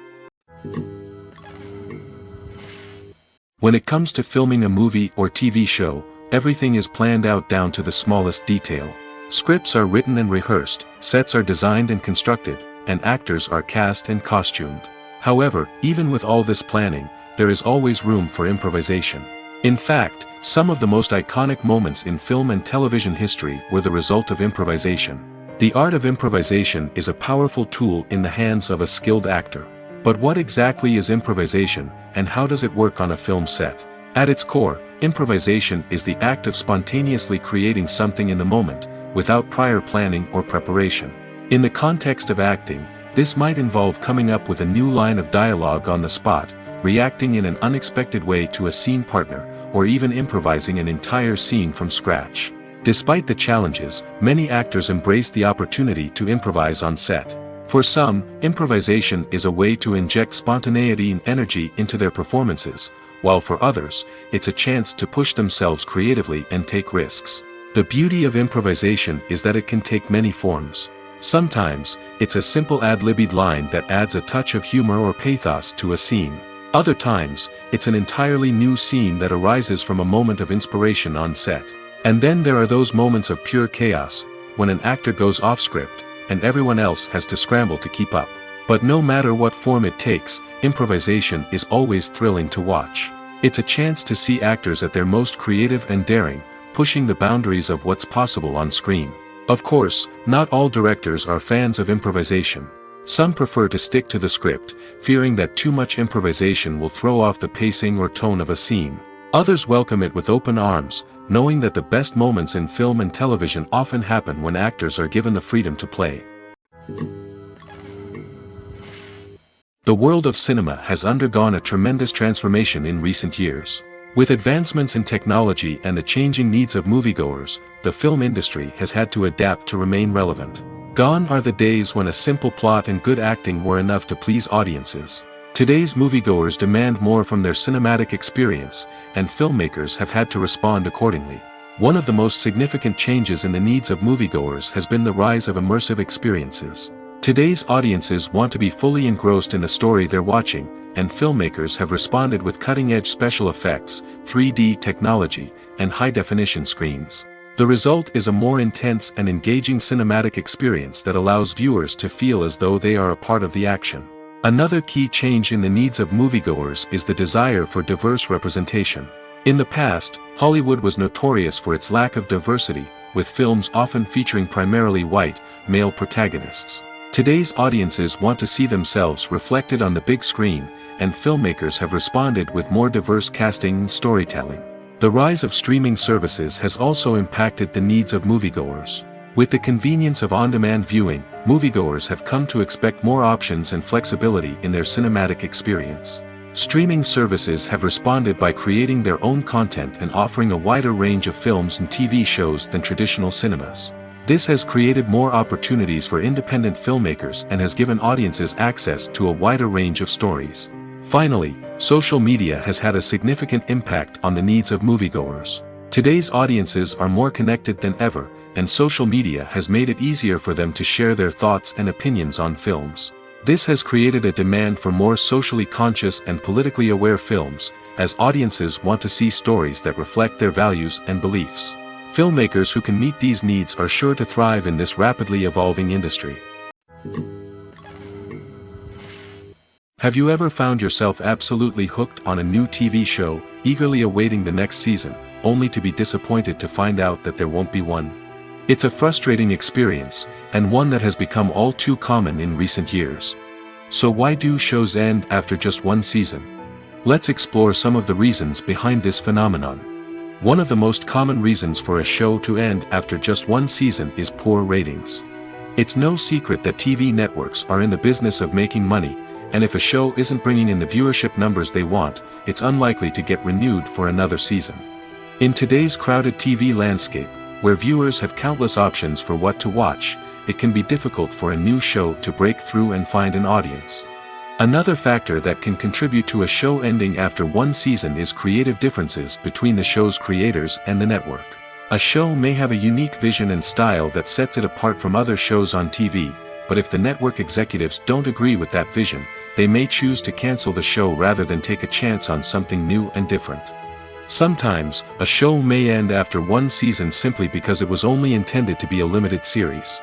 When it comes to filming a movie or TV show, everything is planned out down to the smallest detail. Scripts are written and rehearsed, sets are designed and constructed, and actors are cast and costumed. However, even with all this planning, there is always room for improvisation. In fact, some of the most iconic moments in film and television history were the result of improvisation. The art of improvisation is a powerful tool in the hands of a skilled actor. But what exactly is improvisation, and how does it work on a film set? At its core, improvisation is the act of spontaneously creating something in the moment, without prior planning or preparation. In the context of acting, this might involve coming up with a new line of dialogue on the spot, reacting in an unexpected way to a scene partner, or even improvising an entire scene from scratch. Despite the challenges, many actors embrace the opportunity to improvise on set. For some, improvisation is a way to inject spontaneity and energy into their performances, while for others, it's a chance to push themselves creatively and take risks. The beauty of improvisation is that it can take many forms. Sometimes, it's a simple ad-libbed line that adds a touch of humor or pathos to a scene. Other times, it's an entirely new scene that arises from a moment of inspiration on set. And then there are those moments of pure chaos, when an actor goes off script, and everyone else has to scramble to keep up. But no matter what form it takes, improvisation is always thrilling to watch. It's a chance to see actors at their most creative and daring, pushing the boundaries of what's possible on screen. Of course, not all directors are fans of improvisation. Some prefer to stick to the script, fearing that too much improvisation will throw off the pacing or tone of a scene. Others welcome it with open arms, knowing that the best moments in film and television often happen when actors are given the freedom to play. The world of cinema has undergone a tremendous transformation in recent years. With advancements in technology and the changing needs of moviegoers, the film industry has had to adapt to remain relevant. Gone are the days when a simple plot and good acting were enough to please audiences. Today's moviegoers demand more from their cinematic experience, and filmmakers have had to respond accordingly. One of the most significant changes in the needs of moviegoers has been the rise of immersive experiences. Today's audiences want to be fully engrossed in the story they're watching, and filmmakers have responded with cutting-edge special effects, 3D technology, and high-definition screens. The result is a more intense and engaging cinematic experience that allows viewers to feel as though they are a part of the action. Another key change in the needs of moviegoers is the desire for diverse representation. In the past, Hollywood was notorious for its lack of diversity, with films often featuring primarily white, male protagonists. Today's audiences want to see themselves reflected on the big screen, and filmmakers have responded with more diverse casting and storytelling. The rise of streaming services has also impacted the needs of moviegoers. With the convenience of on-demand viewing, moviegoers have come to expect more options and flexibility in their cinematic experience. Streaming services have responded by creating their own content and offering a wider range of films and TV shows than traditional cinemas. This has created more opportunities for independent filmmakers and has given audiences access to a wider range of stories. Finally, social media has had a significant impact on the needs of moviegoers. Today's audiences are more connected than ever, and social media has made it easier for them to share their thoughts and opinions on films. This has created a demand for more socially conscious and politically aware films, as audiences want to see stories that reflect their values and beliefs. Filmmakers who can meet these needs are sure to thrive in this rapidly evolving industry. Have you ever found yourself absolutely hooked on a new TV show, eagerly awaiting the next season, only to be disappointed to find out that there won't be one? It's a frustrating experience, and one that has become all too common in recent years. So why do shows end after just one season? Let's explore some of the reasons behind this phenomenon. One of the most common reasons for a show to end after just one season is poor ratings. It's no secret that TV networks are in the business of making money, and if a show isn't bringing in the viewership numbers they want, it's unlikely to get renewed for another season. In today's crowded TV landscape, where viewers have countless options for what to watch, it can be difficult for a new show to break through and find an audience. Another factor that can contribute to a show ending after one season is creative differences between the show's creators and the network. A show may have a unique vision and style that sets it apart from other shows on TV, but if the network executives don't agree with that vision, they may choose to cancel the show rather than take a chance on something new and different. Sometimes, a show may end after one season simply because it was only intended to be a limited series.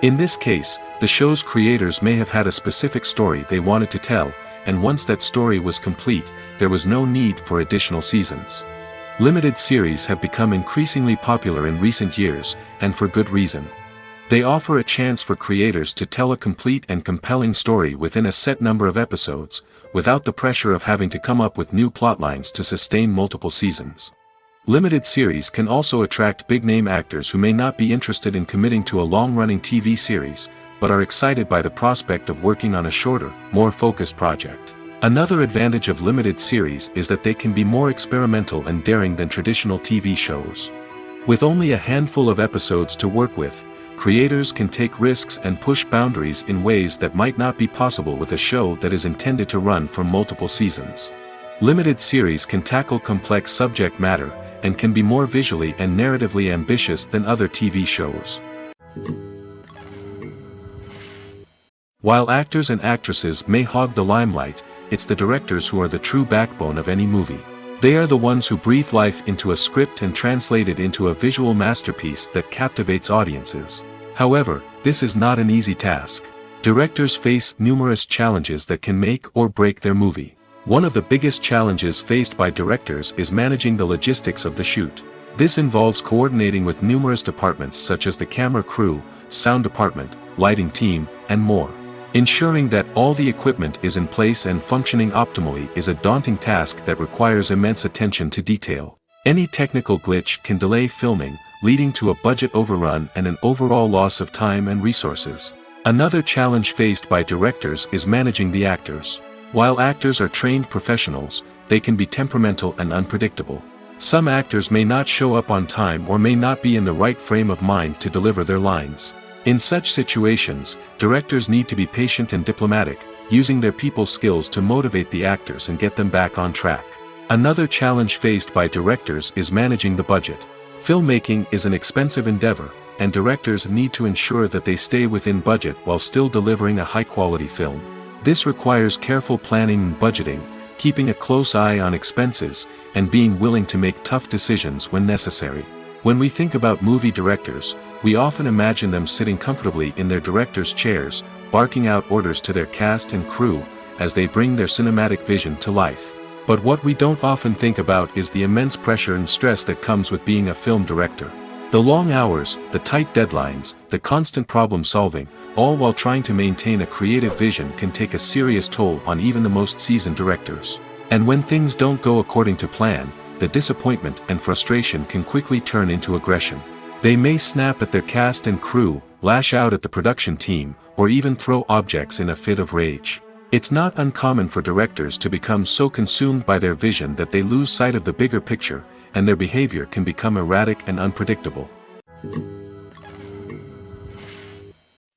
In this case, the show's creators may have had a specific story they wanted to tell, and once that story was complete, there was no need for additional seasons. Limited series have become increasingly popular in recent years, and for good reason. They offer a chance for creators to tell a complete and compelling story within a set number of episodes, without the pressure of having to come up with new plotlines to sustain multiple seasons. Limited series can also attract big-name actors who may not be interested in committing to a long-running TV series, but are excited by the prospect of working on a shorter, more focused project. Another advantage of limited series is that they can be more experimental and daring than traditional TV shows. With only a handful of episodes to work with, creators can take risks and push boundaries in ways that might not be possible with a show that is intended to run for multiple seasons. Limited series can tackle complex subject matter, and can be more visually and narratively ambitious than other TV shows. While actors and actresses may hog the limelight, it's the directors who are the true backbone of any movie. They are the ones who breathe life into a script and translate it into a visual masterpiece that captivates audiences. However, this is not an easy task. Directors face numerous challenges that can make or break their movie. One of the biggest challenges faced by directors is managing the logistics of the shoot. This involves coordinating with numerous departments such as the camera crew, sound department, lighting team, and more. Ensuring that all the equipment is in place and functioning optimally is a daunting task that requires immense attention to detail. Any technical glitch can delay filming, leading to a budget overrun and an overall loss of time and resources. Another challenge faced by directors is managing the actors. While actors are trained professionals, they can be temperamental and unpredictable. Some actors may not show up on time or may not be in the right frame of mind to deliver their lines. In such situations, directors need to be patient and diplomatic, using their people skills to motivate the actors and get them back on track. Another challenge faced by directors is managing the budget. Filmmaking is an expensive endeavor, and directors need to ensure that they stay within budget while still delivering a high-quality film. This requires careful planning and budgeting, keeping a close eye on expenses, and being willing to make tough decisions when necessary. When we think about movie directors, we often imagine them sitting comfortably in their director's chairs, barking out orders to their cast and crew, as they bring their cinematic vision to life. But what we don't often think about is the immense pressure and stress that comes with being a film director. The long hours, the tight deadlines, the constant problem-solving, all while trying to maintain a creative vision can take a serious toll on even the most seasoned directors. And when things don't go according to plan, the disappointment and frustration can quickly turn into aggression. They may snap at their cast and crew, lash out at the production team, or even throw objects in a fit of rage. It's not uncommon for directors to become so consumed by their vision that they lose sight of the bigger picture, and their behavior can become erratic and unpredictable.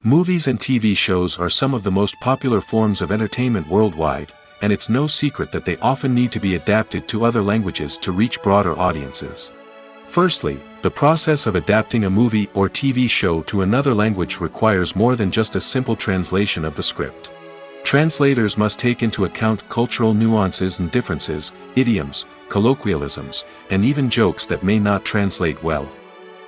Movies and TV shows are some of the most popular forms of entertainment worldwide, and it's no secret that they often need to be adapted to other languages to reach broader audiences. Firstly, the process of adapting a movie or TV show to another language requires more than just a simple translation of the script. Translators must take into account cultural nuances and differences, idioms, colloquialisms, and even jokes that may not translate well.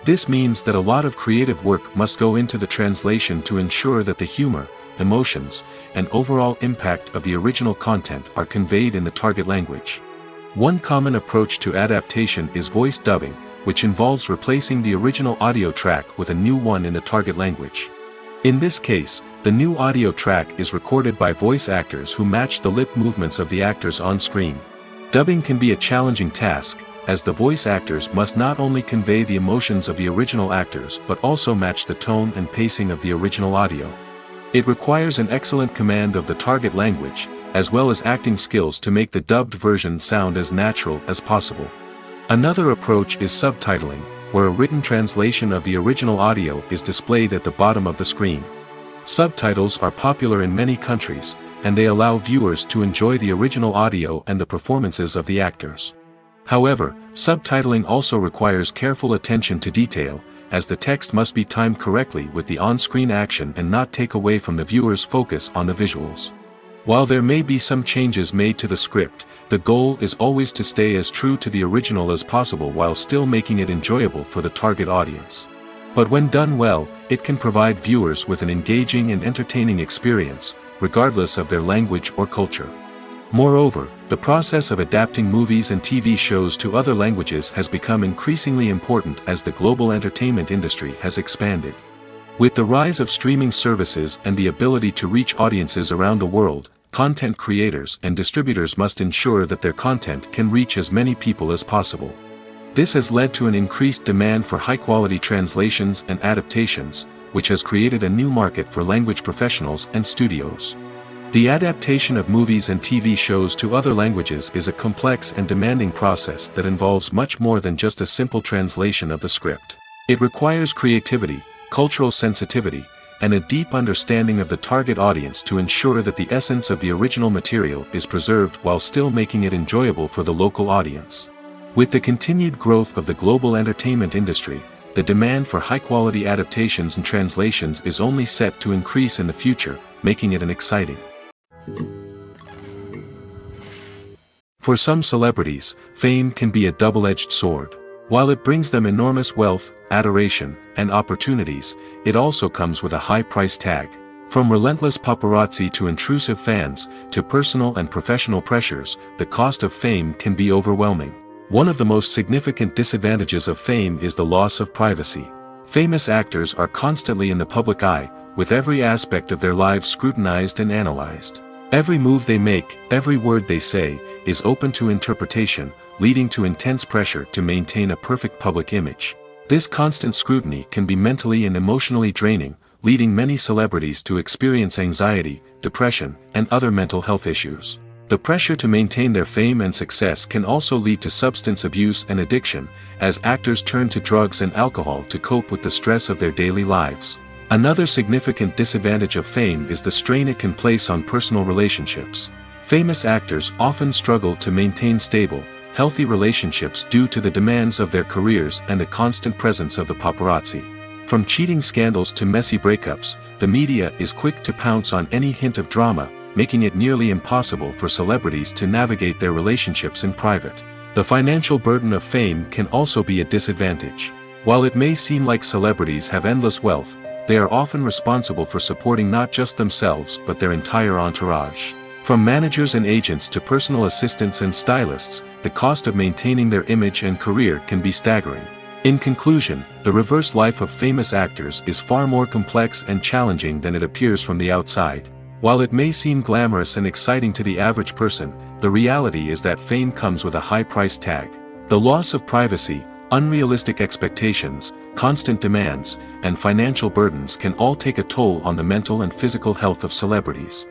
This means that a lot of creative work must go into the translation to ensure that the humor, emotions, and overall impact of the original content are conveyed in the target language. One common approach to adaptation is voice dubbing, which involves replacing the original audio track with a new one in the target language. In this case, the new audio track is recorded by voice actors who match the lip movements of the actors on screen. Dubbing can be a challenging task, as the voice actors must not only convey the emotions of the original actors but also match the tone and pacing of the original audio. It requires an excellent command of the target language, as well as acting skills to make the dubbed version sound as natural as possible. Another approach is subtitling, where a written translation of the original audio is displayed at the bottom of the screen. Subtitles are popular in many countries, and they allow viewers to enjoy the original audio and the performances of the actors. However, subtitling also requires careful attention to detail, as the text must be timed correctly with the on-screen action and not take away from the viewer's focus on the visuals. While there may be some changes made to the script, the goal is always to stay as true to the original as possible while still making it enjoyable for the target audience. But when done well, it can provide viewers with an engaging and entertaining experience, regardless of their language or culture. Moreover, the process of adapting movies and TV shows to other languages has become increasingly important as the global entertainment industry has expanded. With the rise of streaming services and the ability to reach audiences around the world, content creators and distributors must ensure that their content can reach as many people as possible. This has led to an increased demand for high-quality translations and adaptations, which has created a new market for language professionals and studios. The adaptation of movies and TV shows to other languages is a complex and demanding process that involves much more than just a simple translation of the script. It requires creativity, cultural sensitivity, and a deep understanding of the target audience to ensure that the essence of the original material is preserved while still making it enjoyable for the local audience. With the continued growth of the global entertainment industry, the demand for high-quality adaptations and translations is only set to increase in the future, making it exciting. For some celebrities, fame can be a double-edged sword. While it brings them enormous wealth, adoration, and opportunities, it also comes with a high price tag. From relentless paparazzi to intrusive fans, to personal and professional pressures, the cost of fame can be overwhelming. One of the most significant disadvantages of fame is the loss of privacy. Famous actors are constantly in the public eye, with every aspect of their lives scrutinized and analyzed. Every move they make, every word they say, is open to interpretation, leading to intense pressure to maintain a perfect public image. This constant scrutiny can be mentally and emotionally draining, leading many celebrities to experience anxiety, depression, and other mental health issues. The pressure to maintain their fame and success can also lead to substance abuse and addiction, as actors turn to drugs and alcohol to cope with the stress of their daily lives. Another significant disadvantage of fame is the strain it can place on personal relationships. Famous actors often struggle to maintain stable, healthy relationships due to the demands of their careers and the constant presence of the paparazzi. From cheating scandals to messy breakups, the media is quick to pounce on any hint of drama, making it nearly impossible for celebrities to navigate their relationships in private. The financial burden of fame can also be a disadvantage. While it may seem like celebrities have endless wealth, they are often responsible for supporting not just themselves but their entire entourage. From managers and agents to personal assistants and stylists, the cost of maintaining their image and career can be staggering. In conclusion, the reverse life of famous actors is far more complex and challenging than it appears from the outside. While it may seem glamorous and exciting to the average person, the reality is that fame comes with a high price tag. The loss of privacy, unrealistic expectations, constant demands, and financial burdens can all take a toll on the mental and physical health of celebrities.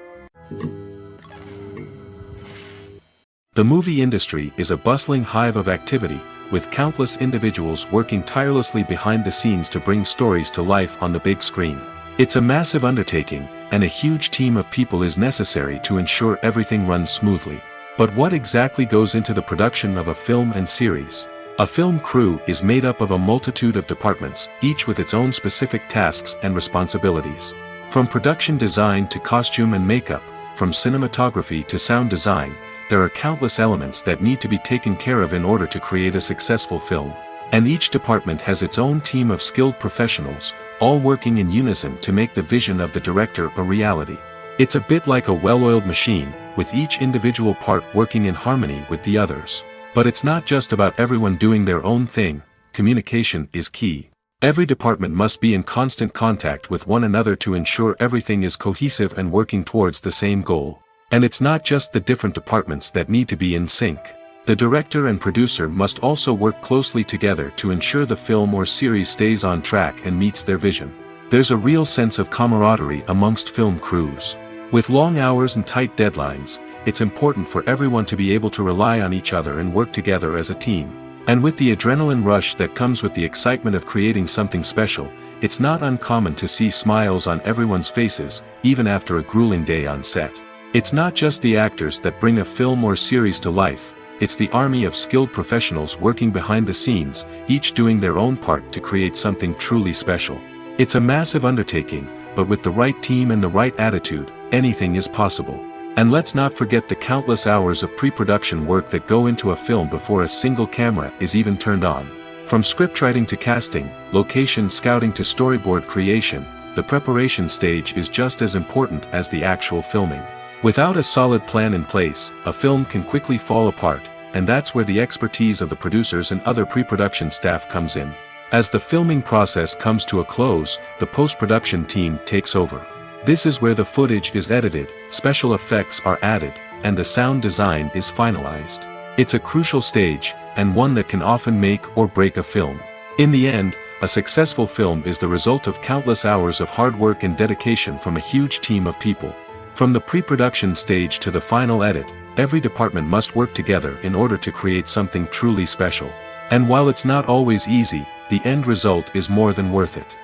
The movie industry is a bustling hive of activity, with countless individuals working tirelessly behind the scenes to bring stories to life on the big screen. It's a massive undertaking, and a huge team of people is necessary to ensure everything runs smoothly. But what exactly goes into the production of a film and series? A film crew is made up of a multitude of departments, each with its own specific tasks and responsibilities. From production design to costume and makeup, from cinematography to sound design, there are countless elements that need to be taken care of in order to create a successful film. And each department has its own team of skilled professionals, all working in unison to make the vision of the director a reality. It's a bit like a well-oiled machine, with each individual part working in harmony with the others. But it's not just about everyone doing their own thing. Communication is key. Every department must be in constant contact with one another to ensure everything is cohesive and working towards the same goal. And it's not just the different departments that need to be in sync. The director and producer must also work closely together to ensure the film or series stays on track and meets their vision. There's a real sense of camaraderie amongst film crews. With long hours and tight deadlines, it's important for everyone to be able to rely on each other and work together as a team. And with the adrenaline rush that comes with the excitement of creating something special, it's not uncommon to see smiles on everyone's faces, even after a grueling day on set. It's not just the actors that bring a film or series to life, it's the army of skilled professionals working behind the scenes, each doing their own part to create something truly special. It's a massive undertaking, but with the right team and the right attitude, anything is possible. And let's not forget the countless hours of pre-production work that go into a film before a single camera is even turned on. From scriptwriting to casting, location scouting to storyboard creation, the preparation stage is just as important as the actual filming. Without a solid plan in place, a film can quickly fall apart, and that's where the expertise of the producers and other pre-production staff comes in. As the filming process comes to a close, the post-production team takes over. This is where the footage is edited, special effects are added, and the sound design is finalized. It's a crucial stage, and one that can often make or break a film. In the end, a successful film is the result of countless hours of hard work and dedication from a huge team of people. From the pre-production stage to the final edit, every department must work together in order to create something truly special. And while it's not always easy, the end result is more than worth it.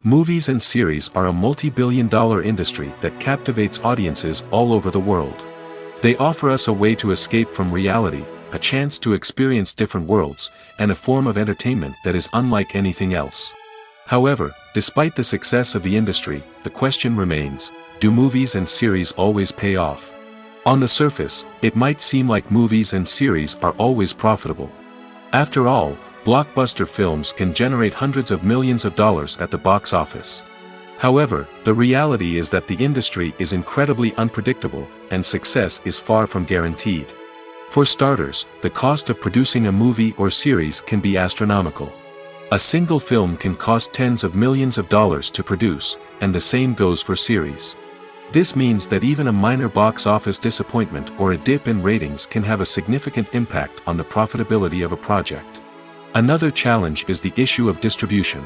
Movies and series are a multi-billion-dollar industry that captivates audiences all over the world. They offer us a way to escape from reality, a chance to experience different worlds, and a form of entertainment that is unlike anything else. However, despite the success of the industry, the question remains, do movies and series always pay off? On the surface, it might seem like movies and series are always profitable. After all, blockbuster films can generate hundreds of millions of dollars at the box office. However, the reality is that the industry is incredibly unpredictable, and success is far from guaranteed. For starters, the cost of producing a movie or series can be astronomical. A single film can cost tens of millions of dollars to produce, and the same goes for series. This means that even a minor box office disappointment or a dip in ratings can have a significant impact on the profitability of a project. Another challenge is the issue of distribution.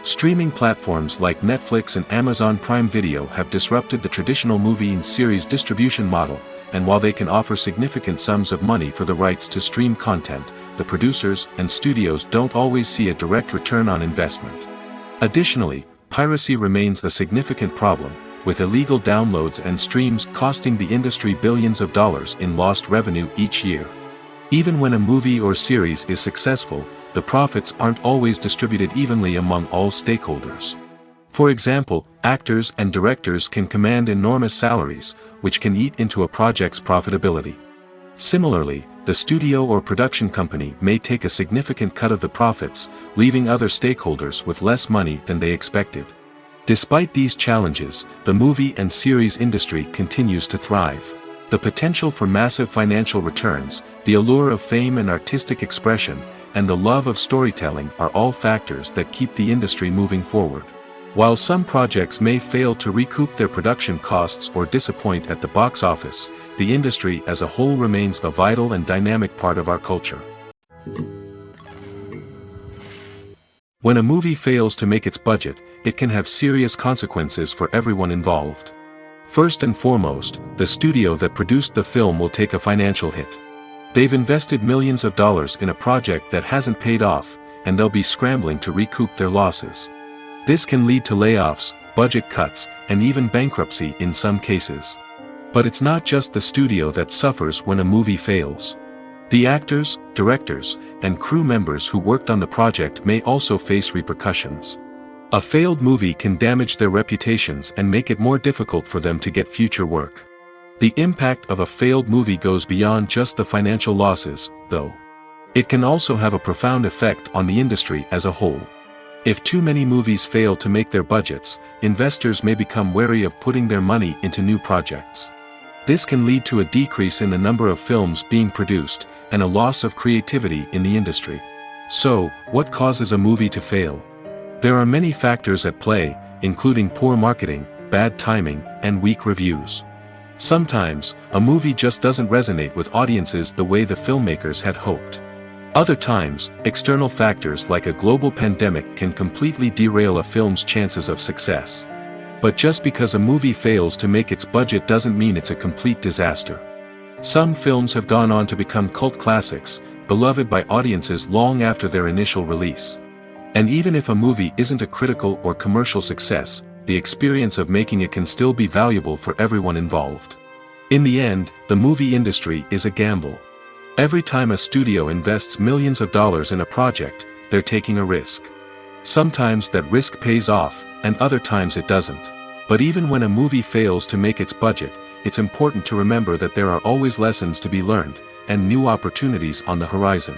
Streaming platforms like Netflix and Amazon Prime Video have disrupted the traditional movie and series distribution model, and while they can offer significant sums of money for the rights to stream content, the producers and studios don't always see a direct return on investment. Additionally, piracy remains a significant problem, with illegal downloads and streams costing the industry billions of dollars in lost revenue each year. Even when a movie or series is successful, the profits aren't always distributed evenly among all stakeholders. For example, actors and directors can command enormous salaries, which can eat into a project's profitability. Similarly, the studio or production company may take a significant cut of the profits, leaving other stakeholders with less money than they expected. Despite these challenges, the movie and series industry continues to thrive. The potential for massive financial returns, the allure of fame and artistic expression, and the love of storytelling are all factors that keep the industry moving forward. While some projects may fail to recoup their production costs or disappoint at the box office, the industry as a whole remains a vital and dynamic part of our culture. When a movie fails to make its budget, it can have serious consequences for everyone involved. First and foremost, the studio that produced the film will take a financial hit. They've invested millions of dollars in a project that hasn't paid off, and they'll be scrambling to recoup their losses. This can lead to layoffs, budget cuts, and even bankruptcy in some cases. But it's not just the studio that suffers when a movie fails. The actors, directors, and crew members who worked on the project may also face repercussions. A failed movie can damage their reputations and make it more difficult for them to get future work. The impact of a failed movie goes beyond just the financial losses, though. It can also have a profound effect on the industry as a whole. If too many movies fail to make their budgets, investors may become wary of putting their money into new projects. This can lead to a decrease in the number of films being produced, and a loss of creativity in the industry. So, what causes a movie to fail? There are many factors at play, including poor marketing, bad timing, and weak reviews. Sometimes, a movie just doesn't resonate with audiences the way the filmmakers had hoped. Other times, external factors like a global pandemic can completely derail a film's chances of success. But just because a movie fails to make its budget doesn't mean it's a complete disaster. Some films have gone on to become cult classics, beloved by audiences long after their initial release. And even if a movie isn't a critical or commercial success, the experience of making it can still be valuable for everyone involved. In the end, the movie industry is a gamble. Every time a studio invests millions of dollars in a project, they're taking a risk. Sometimes that risk pays off, and other times it doesn't. But even when a movie fails to make its budget, it's important to remember that there are always lessons to be learned, and new opportunities on the horizon.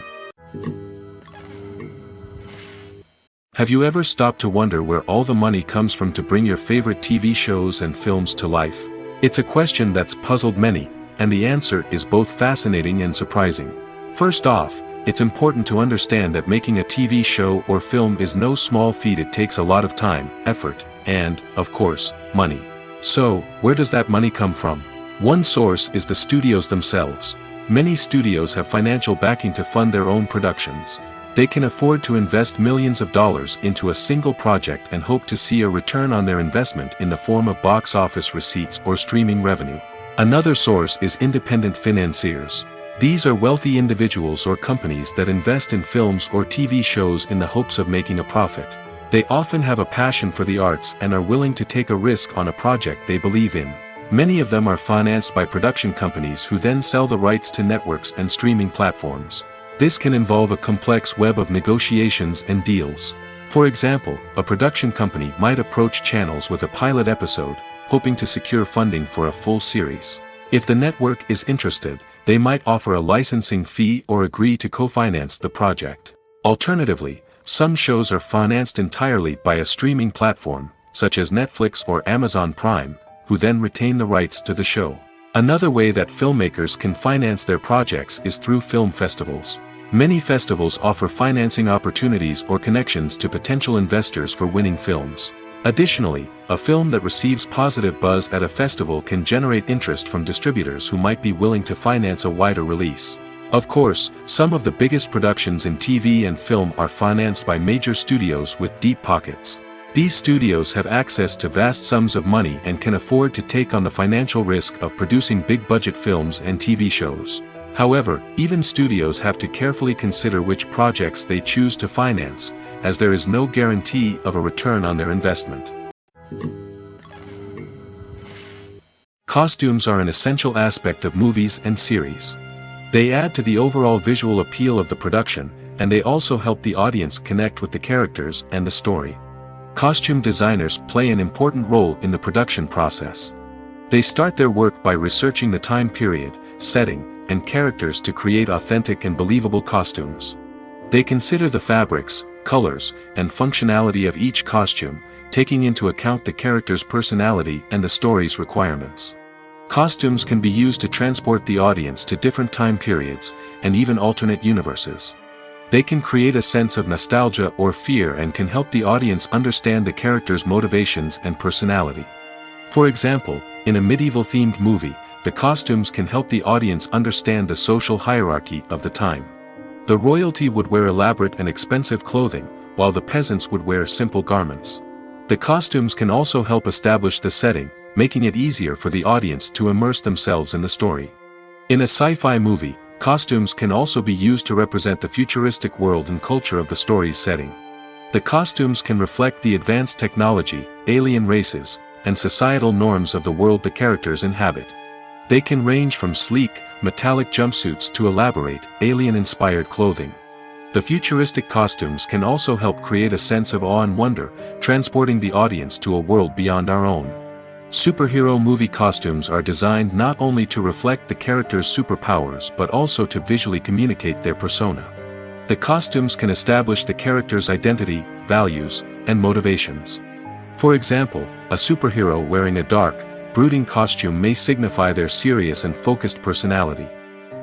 Have you ever stopped to wonder where all the money comes from to bring your favorite TV shows and films to life? It's a question that's puzzled many, and the answer is both fascinating and surprising. First off, it's important to understand that making a TV show or film is no small feat. It takes a lot of time, effort, and, of course, money. So, where does that money come from? One source is the studios themselves. Many studios have financial backing to fund their own productions. They can afford to invest millions of dollars into a single project and hope to see a return on their investment in the form of box office receipts or streaming revenue. Another source is independent financiers. These are wealthy individuals or companies that invest in films or TV shows in the hopes of making a profit. They often have a passion for the arts and are willing to take a risk on a project they believe in. Many of them are financed by production companies who then sell the rights to networks and streaming platforms. This can involve a complex web of negotiations and deals. For example, a production company might approach channels with a pilot episode, hoping to secure funding for a full series. If the network is interested, they might offer a licensing fee or agree to co-finance the project. Alternatively, some shows are financed entirely by a streaming platform, such as Netflix or Amazon Prime, who then retain the rights to the show. Another way that filmmakers can finance their projects is through film festivals. Many festivals offer financing opportunities or connections to potential investors for winning films. Additionally, a film that receives positive buzz at a festival can generate interest from distributors who might be willing to finance a wider release. Of course, some of the biggest productions in TV and film are financed by major studios with deep pockets. These studios have access to vast sums of money and can afford to take on the financial risk of producing big-budget films and TV shows. However, even studios have to carefully consider which projects they choose to finance, as there is no guarantee of a return on their investment. Costumes are an essential aspect of movies and series. They add to the overall visual appeal of the production, and they also help the audience connect with the characters and the story. Costume designers play an important role in the production process. They start their work by researching the time period, setting, and characters to create authentic and believable costumes. They consider the fabrics, colors, and functionality of each costume, taking into account the character's personality and the story's requirements. Costumes can be used to transport the audience to different time periods, and even alternate universes. They can create a sense of nostalgia or fear and can help the audience understand the character's motivations and personality. For example, in a medieval-themed movie, the costumes can help the audience understand the social hierarchy of the time. The royalty would wear elaborate and expensive clothing, while the peasants would wear simple garments. The costumes can also help establish the setting, making it easier for the audience to immerse themselves in the story. In a sci-fi movie, costumes can also be used to represent the futuristic world and culture of the story's setting. The costumes can reflect the advanced technology, alien races, and societal norms of the world the characters inhabit. They can range from sleek, metallic jumpsuits to elaborate, alien-inspired clothing. The futuristic costumes can also help create a sense of awe and wonder, transporting the audience to a world beyond our own. Superhero movie costumes are designed not only to reflect the character's superpowers but also to visually communicate their persona. The costumes can establish the character's identity, values, and motivations. For example, a superhero wearing a dark, brooding costume may signify their serious and focused personality.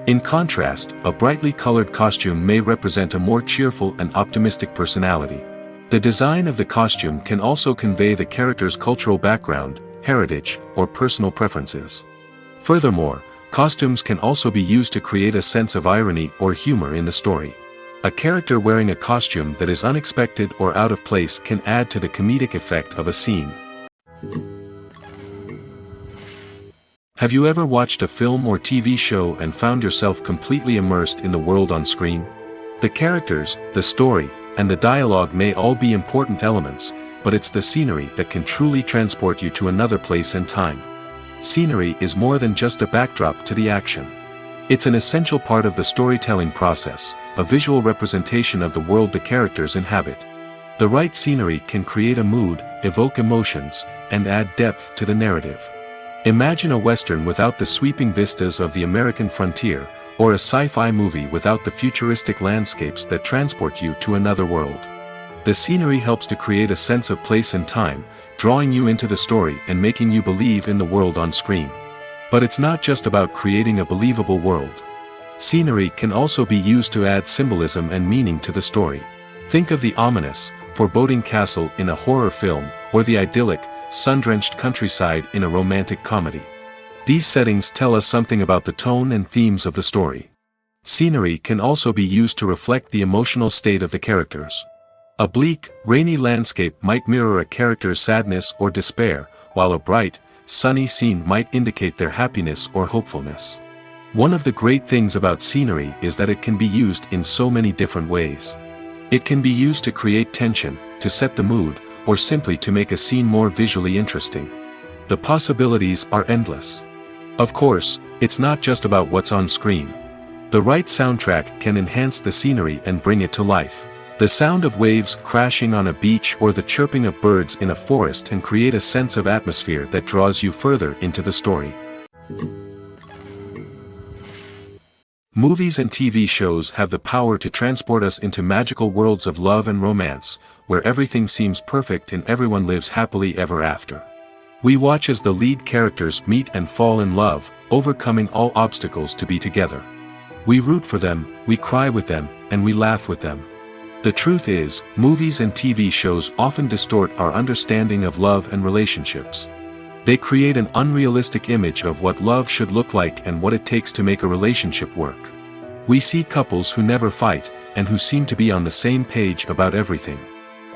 In contrast, a brightly colored costume may represent a more cheerful and optimistic personality. The design of the costume can also convey the character's cultural background, heritage, or personal preferences. Furthermore, costumes can also be used to create a sense of irony or humor in the story. A character wearing a costume that is unexpected or out of place can add to the comedic effect of a scene. Have you ever watched a film or TV show and found yourself completely immersed in the world on screen? The characters, the story, and the dialogue may all be important elements, but it's the scenery that can truly transport you to another place and time. Scenery is more than just a backdrop to the action. It's an essential part of the storytelling process, a visual representation of the world the characters inhabit. The right scenery can create a mood, evoke emotions, and add depth to the narrative. Imagine a Western without the sweeping vistas of the American frontier, or a sci-fi movie without the futuristic landscapes that transport you to another world. The scenery helps to create a sense of place and time, drawing you into the story and making you believe in the world on screen. But it's not just about creating a believable world. Scenery can also be used to add symbolism and meaning to the story. Think of the ominous, foreboding castle in a horror film, or the idyllic, sun-drenched countryside in a romantic comedy. These settings tell us something about the tone and themes of the story. Scenery can also be used to reflect the emotional state of the characters. A bleak, rainy landscape might mirror a character's sadness or despair, while a bright, sunny scene might indicate their happiness or hopefulness. One of the great things about scenery is that it can be used in so many different ways. It can be used to create tension, to set the mood, or simply to make a scene more visually interesting. The possibilities are endless. Of course, it's not just about what's on screen. The right soundtrack can enhance the scenery and bring it to life. The sound of waves crashing on a beach or the chirping of birds in a forest can create a sense of atmosphere that draws you further into the story. Movies and TV shows have the power to transport us into magical worlds of love and romance, where everything seems perfect and everyone lives happily ever after. We watch as the lead characters meet and fall in love, overcoming all obstacles to be together. We root for them, we cry with them, and we laugh with them. The truth is, movies and TV shows often distort our understanding of love and relationships. They create an unrealistic image of what love should look like and what it takes to make a relationship work. We see couples who never fight, and who seem to be on the same page about everything.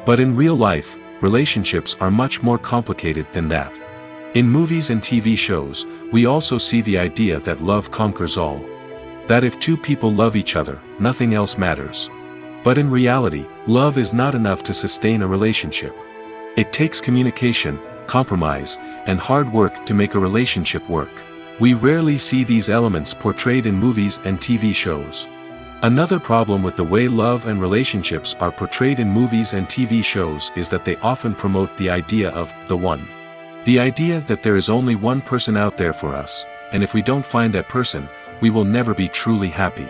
But in real life, relationships are much more complicated than that. In movies and TV shows, we also see the idea that love conquers all. That if two people love each other, nothing else matters. But in reality, love is not enough to sustain a relationship. It takes communication, compromise, and hard work to make a relationship work. We rarely see these elements portrayed in movies and TV shows. Another problem with the way love and relationships are portrayed in movies and TV shows is that they often promote the idea of the one. The idea that there is only one person out there for us, and if we don't find that person, we will never be truly happy.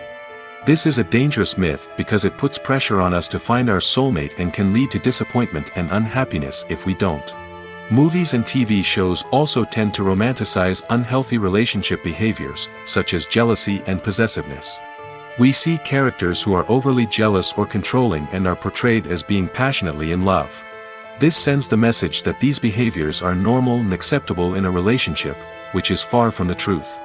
This is a dangerous myth because it puts pressure on us to find our soulmate and can lead to disappointment and unhappiness if we don't. Movies and TV shows also tend to romanticize unhealthy relationship behaviors, such as jealousy and possessiveness. We see characters who are overly jealous or controlling and are portrayed as being passionately in love. This sends the message that these behaviors are normal and acceptable in a relationship, which is far from the truth.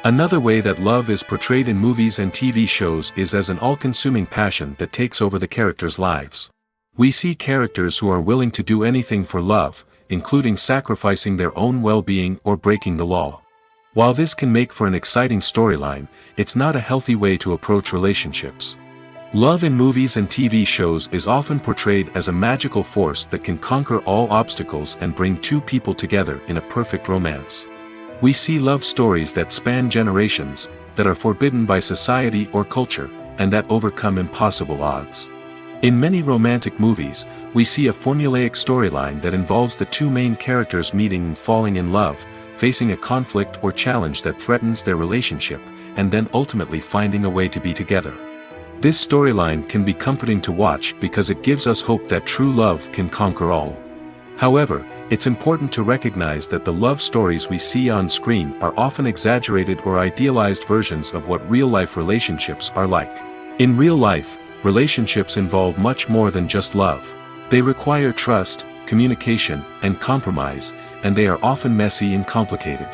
Another way that love is portrayed in movies and TV shows is as an all-consuming passion that takes over the characters' lives. We see characters who are willing to do anything for love, including sacrificing their own well-being or breaking the law. While this can make for an exciting storyline, it's not a healthy way to approach relationships. Love in movies and TV shows is often portrayed as a magical force that can conquer all obstacles and bring two people together in a perfect romance. We see love stories that span generations, that are forbidden by society or culture, and that overcome impossible odds. In many romantic movies, we see a formulaic storyline that involves the two main characters meeting and falling in love, facing a conflict or challenge that threatens their relationship, and then ultimately finding a way to be together. This storyline can be comforting to watch because it gives us hope that true love can conquer all. However, it's important to recognize that the love stories we see on screen are often exaggerated or idealized versions of what real-life relationships are like. In real life, relationships involve much more than just love. They require trust, communication, and compromise, and they are often messy and complicated.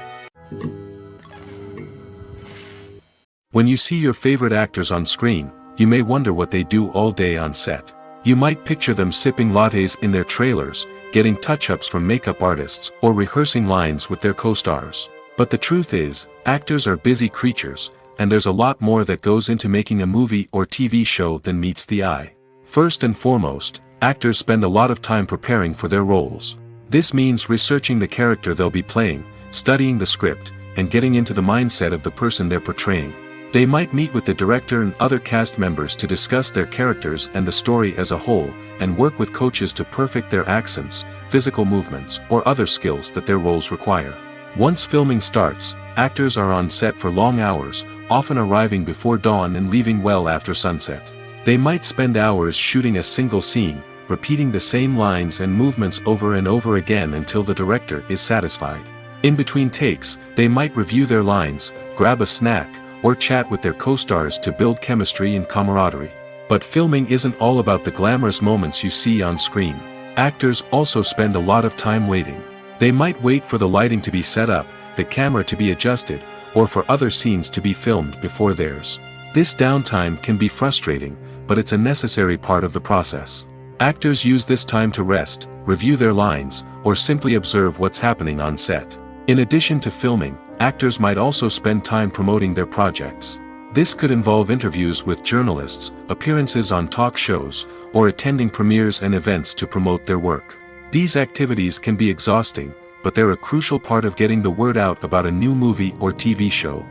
When you see your favorite actors on screen, you may wonder what they do all day on set. You might picture them sipping lattes in their trailers, getting touch-ups from makeup artists, or rehearsing lines with their co-stars. But the truth is, actors are busy creatures, and there's a lot more that goes into making a movie or TV show than meets the eye. First and foremost, actors spend a lot of time preparing for their roles. This means researching the character they'll be playing, studying the script, and getting into the mindset of the person they're portraying. They might meet with the director and other cast members to discuss their characters and the story as a whole, and work with coaches to perfect their accents, physical movements, or other skills that their roles require. Once filming starts, actors are on set for long hours, often arriving before dawn and leaving well after sunset. They might spend hours shooting a single scene, repeating the same lines and movements over and over again until the director is satisfied. In between takes, they might review their lines, grab a snack, or chat with their co-stars to build chemistry and camaraderie. But filming isn't all about the glamorous moments you see on screen. Actors also spend a lot of time waiting. They might wait for the lighting to be set up, the camera to be adjusted, or for other scenes to be filmed before theirs. This downtime can be frustrating, but it's a necessary part of the process. Actors use this time to rest, review their lines, or simply observe what's happening on set. In addition to filming, actors might also spend time promoting their projects. This could involve interviews with journalists, appearances on talk shows, or attending premieres and events to promote their work. These activities can be exhausting, but they're a crucial part of getting the word out about a new movie or TV show.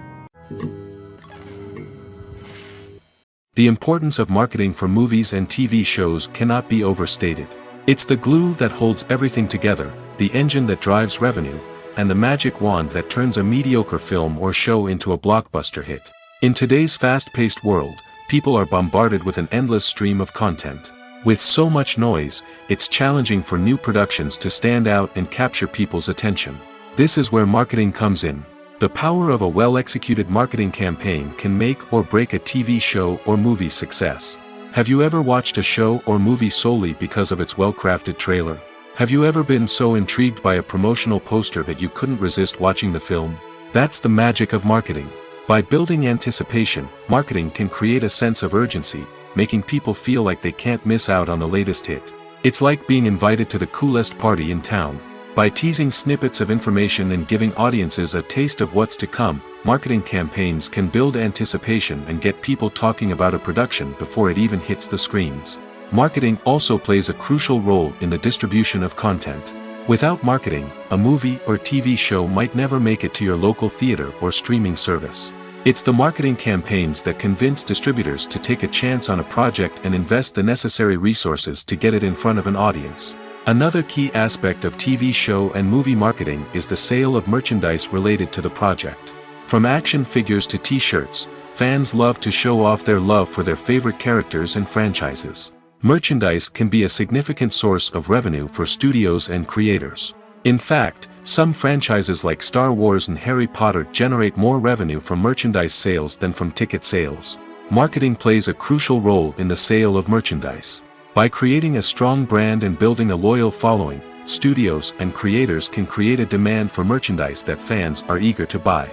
The importance of marketing for movies and TV shows cannot be overstated. It's the glue that holds everything together, the engine that drives revenue, and the magic wand that turns a mediocre film or show into a blockbuster hit. In today's fast-paced world, people are bombarded with an endless stream of content. With so much noise, it's challenging for new productions to stand out and capture people's attention. This is where marketing comes in. The power of a well-executed marketing campaign can make or break a TV show or movie's success. Have you ever watched a show or movie solely because of its well-crafted trailer? Have you ever been so intrigued by a promotional poster that you couldn't resist watching the film? That's the magic of marketing. By building anticipation, marketing can create a sense of urgency, making people feel like they can't miss out on the latest hit. It's like being invited to the coolest party in town. By teasing snippets of information and giving audiences a taste of what's to come, marketing campaigns can build anticipation and get people talking about a production before it even hits the screens. Marketing also plays a crucial role in the distribution of content. Without marketing, a movie or TV show might never make it to your local theater or streaming service. It's the marketing campaigns that convince distributors to take a chance on a project and invest the necessary resources to get it in front of an audience. Another key aspect of TV show and movie marketing is the sale of merchandise related to the project. From action figures to t-shirts, fans love to show off their love for their favorite characters and franchises. Merchandise can be a significant source of revenue for studios and creators. In fact, some franchises like Star Wars and Harry Potter generate more revenue from merchandise sales than from ticket sales. Marketing plays a crucial role in the sale of merchandise. By creating a strong brand and building a loyal following, studios and creators can create a demand for merchandise that fans are eager to buy.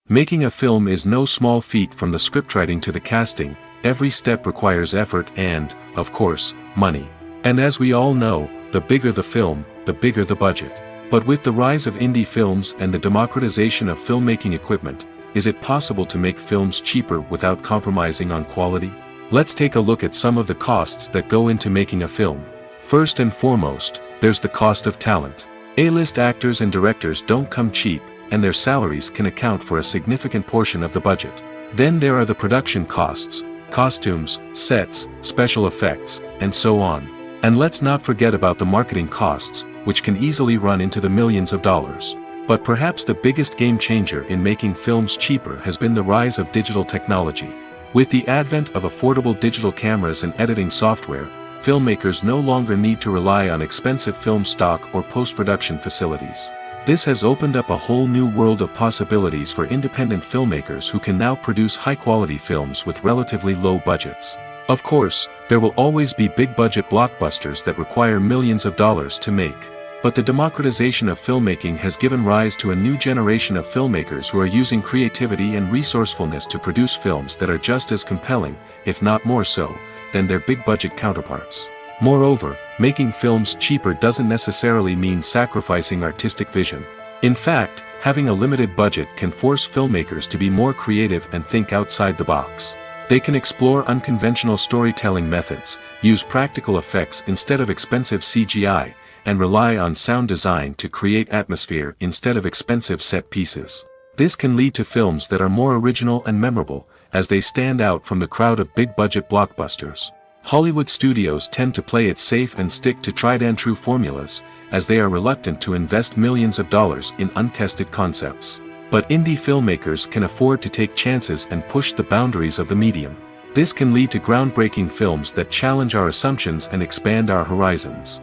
Making a film is no small feat. From the scriptwriting to the casting, every step requires effort and, of course, money. And as we all know, the bigger the film, the bigger the budget. But with the rise of indie films and the democratization of filmmaking equipment, is it possible to make films cheaper without compromising on quality? Let's take a look at some of the costs that go into making a film. First and foremost, there's the cost of talent. A-list actors and directors don't come cheap, and their salaries can account for a significant portion of the budget. Then there are the production costs, costumes, sets, special effects, and so on. And let's not forget about the marketing costs, which can easily run into the millions of dollars. But perhaps the biggest game changer in making films cheaper has been the rise of digital technology. With the advent of affordable digital cameras and editing software, filmmakers no longer need to rely on expensive film stock or post-production facilities. This has opened up a whole new world of possibilities for independent filmmakers who can now produce high-quality films with relatively low budgets. Of course, there will always be big-budget blockbusters that require millions of dollars to make. But the democratization of filmmaking has given rise to a new generation of filmmakers who are using creativity and resourcefulness to produce films that are just as compelling, if not more so, than their big-budget counterparts. Moreover, making films cheaper doesn't necessarily mean sacrificing artistic vision. In fact, having a limited budget can force filmmakers to be more creative and think outside the box. They can explore unconventional storytelling methods, use practical effects instead of expensive CGI, and rely on sound design to create atmosphere instead of expensive set pieces. This can lead to films that are more original and memorable, as they stand out from the crowd of big-budget blockbusters. Hollywood studios tend to play it safe and stick to tried-and-true formulas, as they are reluctant to invest millions of dollars in untested concepts. But indie filmmakers can afford to take chances and push the boundaries of the medium. This can lead to groundbreaking films that challenge our assumptions and expand our horizons.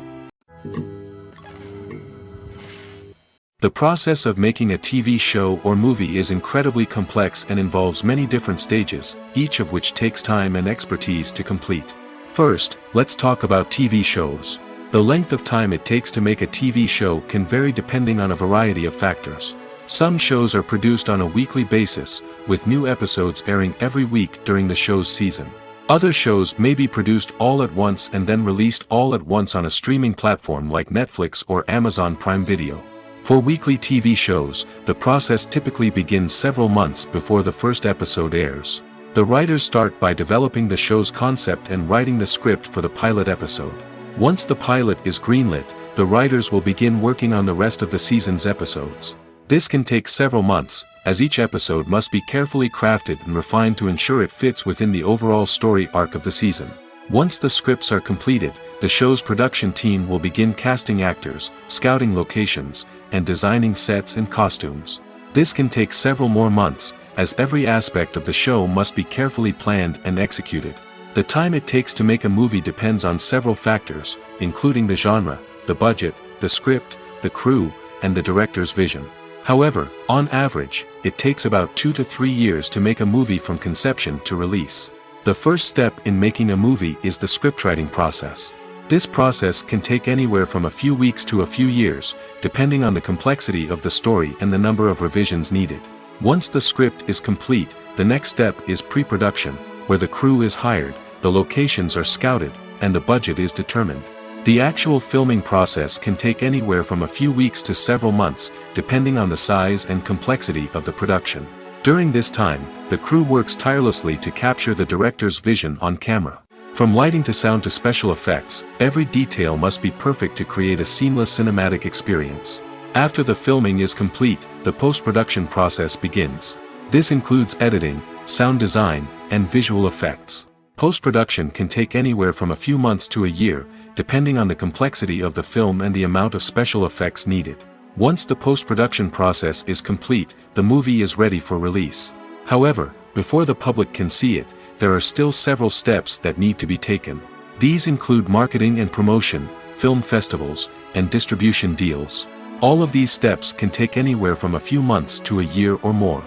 The process of making a TV show or movie is incredibly complex and involves many different stages, each of which takes time and expertise to complete. First, let's talk about TV shows. The length of time it takes to make a TV show can vary depending on a variety of factors. Some shows are produced on a weekly basis, with new episodes airing every week during the show's season. Other shows may be produced all at once and then released all at once on a streaming platform like Netflix or Amazon Prime Video. For weekly TV shows, the process typically begins several months before the first episode airs. The writers start by developing the show's concept and writing the script for the pilot episode. Once the pilot is greenlit, the writers will begin working on the rest of the season's episodes. This can take several months, as each episode must be carefully crafted and refined to ensure it fits within the overall story arc of the season. Once the scripts are completed, the show's production team will begin casting actors, scouting locations, and designing sets and costumes. This can take several more months, as every aspect of the show must be carefully planned and executed. The time it takes to make a movie depends on several factors, including the genre, the budget, the script, the crew, and the director's vision. However, on average, it takes about 2 to 3 years to make a movie from conception to release. The first step in making a movie is the scriptwriting process. This process can take anywhere from a few weeks to a few years, depending on the complexity of the story and the number of revisions needed. Once the script is complete, the next step is pre-production, where the crew is hired, the locations are scouted, and the budget is determined. The actual filming process can take anywhere from a few weeks to several months, depending on the size and complexity of the production. During this time, the crew works tirelessly to capture the director's vision on camera. From lighting to sound to special effects, every detail must be perfect to create a seamless cinematic experience. After the filming is complete, the post-production process begins. This includes editing, sound design, and visual effects. Post-production can take anywhere from a few months to a year, depending on the complexity of the film and the amount of special effects needed. Once the post-production process is complete, the movie is ready for release. However, before the public can see it, there are still several steps that need to be taken. These include marketing and promotion, film festivals, and distribution deals. All of these steps can take anywhere from a few months to a year or more.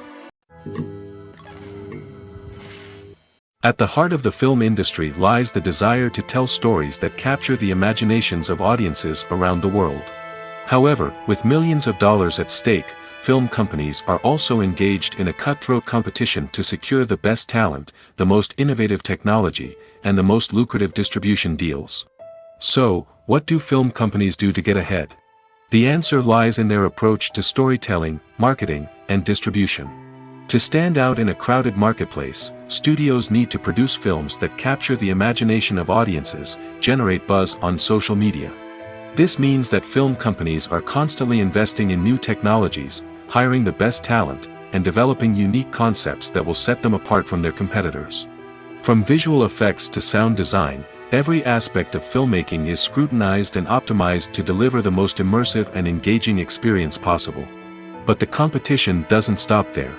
At the heart of the film industry lies the desire to tell stories that capture the imaginations of audiences around the world. However, with millions of dollars at stake, film companies are also engaged in a cutthroat competition to secure the best talent, the most innovative technology, and the most lucrative distribution deals. So, what do film companies do to get ahead? The answer lies in their approach to storytelling, marketing, and distribution. To stand out in a crowded marketplace, studios need to produce films that capture the imagination of audiences, generate buzz on social media. This means that film companies are constantly investing in new technologies, hiring the best talent, and developing unique concepts that will set them apart from their competitors. From visual effects to sound design, every aspect of filmmaking is scrutinized and optimized to deliver the most immersive and engaging experience possible. But the competition doesn't stop there.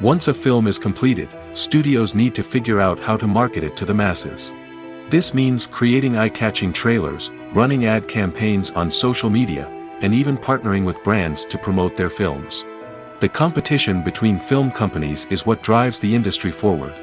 Once a film is completed, studios need to figure out how to market it to the masses. This means creating eye-catching trailers, running ad campaigns on social media, and even partnering with brands to promote their films. The competition between film companies is what drives the industry forward.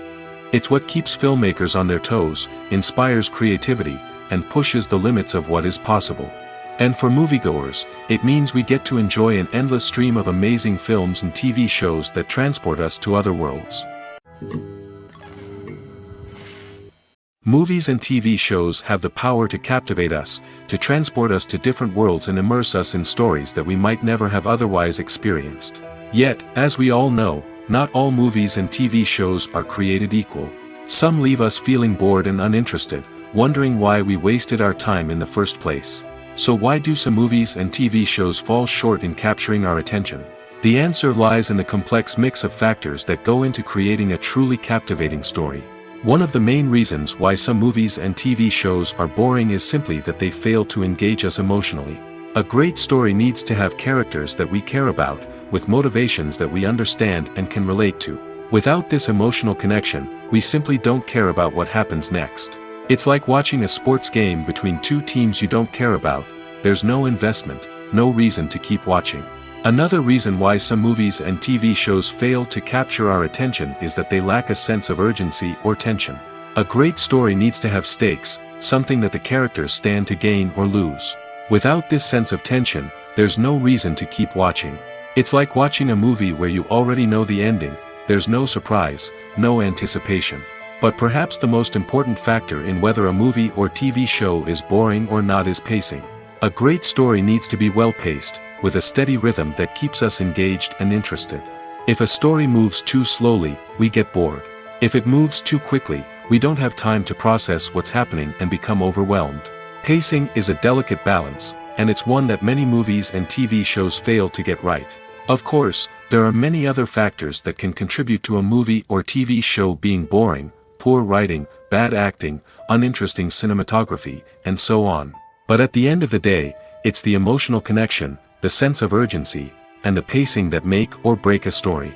It's what keeps filmmakers on their toes, inspires creativity, and pushes the limits of what is possible. And for moviegoers, it means we get to enjoy an endless stream of amazing films and TV shows that transport us to other worlds. Movies and TV shows have the power to captivate us, to transport us to different worlds and immerse us in stories that we might never have otherwise experienced. Yet, as we all know, not all movies and TV shows are created equal. Some leave us feeling bored and uninterested, wondering why we wasted our time in the first place. So why do some movies and TV shows fall short in capturing our attention? The answer lies in the complex mix of factors that go into creating a truly captivating story. One of the main reasons why some movies and TV shows are boring is simply that they fail to engage us emotionally. A great story needs to have characters that we care about, with motivations that we understand and can relate to. Without this emotional connection, we simply don't care about what happens next. It's like watching a sports game between two teams you don't care about. There's no investment, no reason to keep watching. Another reason why some movies and TV shows fail to capture our attention is that they lack a sense of urgency or tension. A great story needs to have stakes, something that the characters stand to gain or lose. Without this sense of tension, there's no reason to keep watching. It's like watching a movie where you already know the ending. There's no surprise, no anticipation. But perhaps the most important factor in whether a movie or TV show is boring or not is pacing. A great story needs to be well-paced, with a steady rhythm that keeps us engaged and interested. If a story moves too slowly, we get bored. If it moves too quickly, we don't have time to process what's happening and become overwhelmed. Pacing is a delicate balance, and it's one that many movies and TV shows fail to get right. Of course, there are many other factors that can contribute to a movie or TV show being boring: poor writing, bad acting, uninteresting cinematography, and so on. But at the end of the day, it's the emotional connection, the sense of urgency, and the pacing that make or break a story.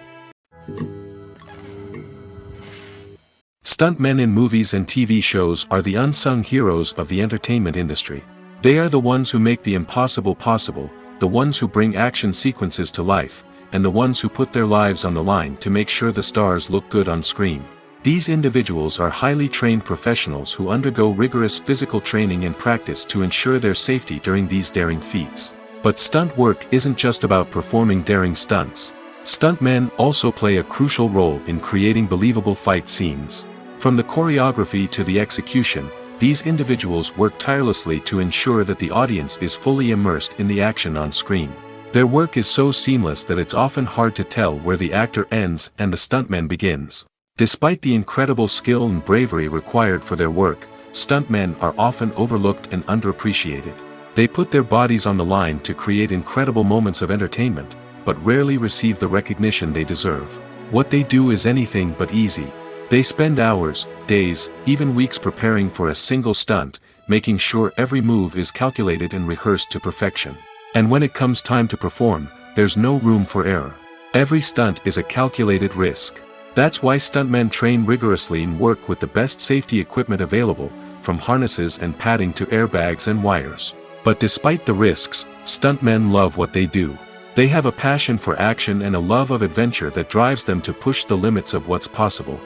Stuntmen in movies and TV shows are the unsung heroes of the entertainment industry. They are the ones who make the impossible possible, the ones who bring action sequences to life, and the ones who put their lives on the line to make sure the stars look good on screen. These individuals are highly trained professionals who undergo rigorous physical training and practice to ensure their safety during these daring feats. But stunt work isn't just about performing daring stunts. Stuntmen also play a crucial role in creating believable fight scenes. From the choreography to the execution, these individuals work tirelessly to ensure that the audience is fully immersed in the action on screen. Their work is so seamless that it's often hard to tell where the actor ends and the stuntman begins. Despite the incredible skill and bravery required for their work, stuntmen are often overlooked and underappreciated. They put their bodies on the line to create incredible moments of entertainment, but rarely receive the recognition they deserve. What they do is anything but easy. They spend hours, days, even weeks preparing for a single stunt, making sure every move is calculated and rehearsed to perfection. And when it comes time to perform, there's no room for error. Every stunt is a calculated risk. That's why stuntmen train rigorously and work with the best safety equipment available, from harnesses and padding to airbags and wires. But despite the risks, stuntmen love what they do. They have a passion for action and a love of adventure that drives them to push the limits of what's possible.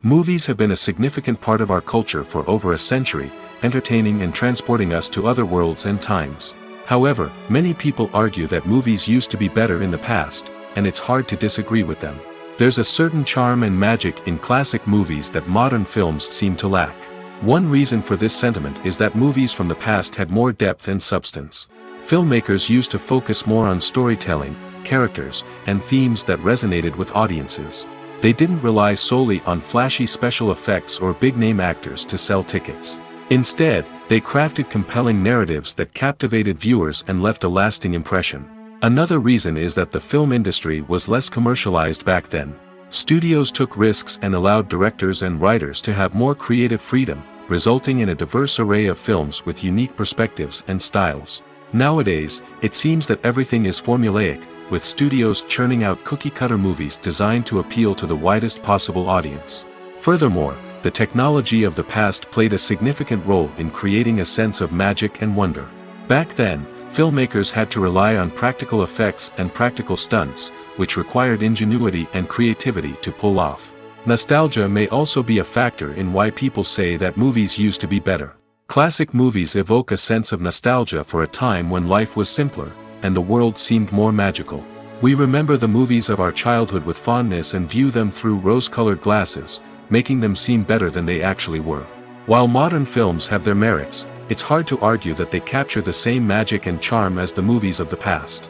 Movies have been a significant part of our culture for over a century, entertaining and transporting us to other worlds and times. However, many people argue that movies used to be better in the past, and it's hard to disagree with them. There's a certain charm and magic in classic movies that modern films seem to lack. One reason for this sentiment is that movies from the past had more depth and substance. Filmmakers used to focus more on storytelling, characters, and themes that resonated with audiences. They didn't rely solely on flashy special effects or big-name actors to sell tickets. Instead, they crafted compelling narratives that captivated viewers and left a lasting impression. Another reason is that the film industry was less commercialized back then. Studios took risks and allowed directors and writers to have more creative freedom, resulting in a diverse array of films with unique perspectives and styles. Nowadays, it seems that everything is formulaic, with studios churning out cookie-cutter movies designed to appeal to the widest possible audience. Furthermore, the technology of the past played a significant role in creating a sense of magic and wonder. Back then, filmmakers had to rely on practical effects and practical stunts, which required ingenuity and creativity to pull off. Nostalgia may also be a factor in why people say that movies used to be better. Classic movies evoke a sense of nostalgia for a time when life was simpler, and the world seemed more magical. We remember the movies of our childhood with fondness and view them through rose-colored glasses, making them seem better than they actually were. While modern films have their merits, it's hard to argue that they capture the same magic and charm as the movies of the past.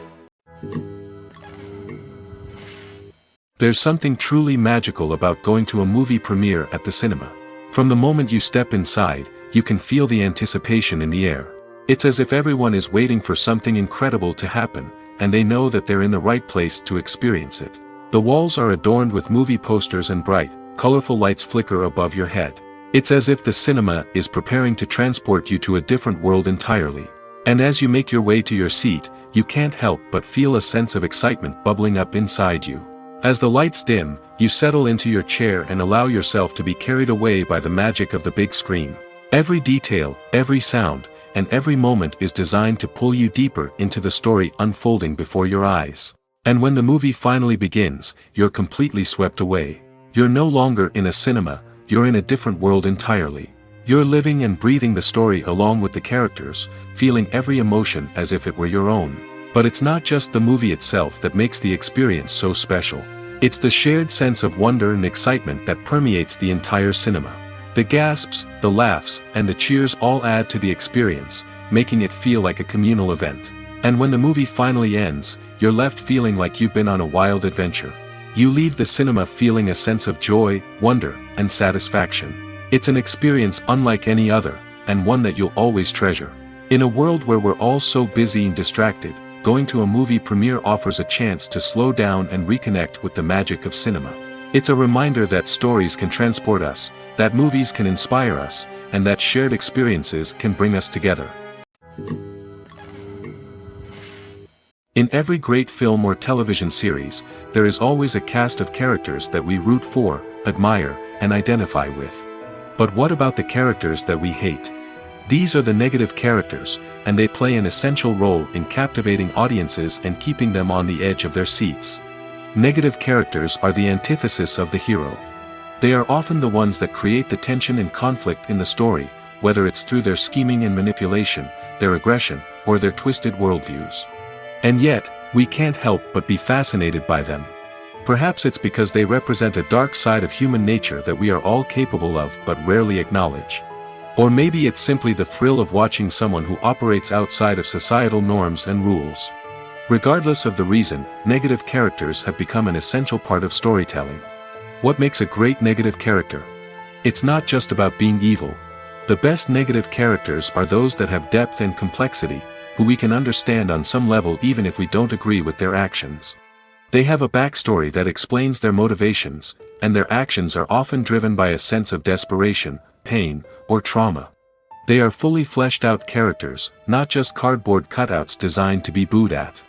There's something truly magical about going to a movie premiere at the cinema. From the moment you step inside, you can feel the anticipation in the air. It's as if everyone is waiting for something incredible to happen, and they know that they're in the right place to experience it. The walls are adorned with movie posters and bright, colorful lights flicker above your head. It's as if the cinema is preparing to transport you to a different world entirely. And as you make your way to your seat, you can't help but feel a sense of excitement bubbling up inside you. As the lights dim, you settle into your chair and allow yourself to be carried away by the magic of the big screen. Every detail, every sound, and every moment is designed to pull you deeper into the story unfolding before your eyes. And when the movie finally begins, you're completely swept away. You're no longer in a cinema, you're in a different world entirely. You're living and breathing the story along with the characters, feeling every emotion as if it were your own. But it's not just the movie itself that makes the experience so special. It's the shared sense of wonder and excitement that permeates the entire cinema. The gasps, the laughs, and the cheers all add to the experience, making it feel like a communal event. And when the movie finally ends, you're left feeling like you've been on a wild adventure. You leave the cinema feeling a sense of joy, wonder, and satisfaction. It's an experience unlike any other, and one that you'll always treasure. In a world where we're all so busy and distracted, going to a movie premiere offers a chance to slow down and reconnect with the magic of cinema. It's a reminder that stories can transport us, that movies can inspire us, and that shared experiences can bring us together. In every great film or television series, there is always a cast of characters that we root for, admire, and identify with. But what about the characters that we hate? These are the negative characters, and they play an essential role in captivating audiences and keeping them on the edge of their seats. Negative characters are the antithesis of the hero. They are often the ones that create the tension and conflict in the story, whether it's through their scheming and manipulation, their aggression, or their twisted worldviews. And yet, we can't help but be fascinated by them. Perhaps it's because they represent a dark side of human nature that we are all capable of but rarely acknowledge. Or maybe it's simply the thrill of watching someone who operates outside of societal norms and rules. Regardless of the reason, negative characters have become an essential part of storytelling. What makes a great negative character? It's not just about being evil. The best negative characters are those that have depth and complexity, who we can understand on some level even if we don't agree with their actions. They have a backstory that explains their motivations, and their actions are often driven by a sense of desperation, pain, or trauma. They are fully fleshed out characters, not just cardboard cutouts designed to be booed at.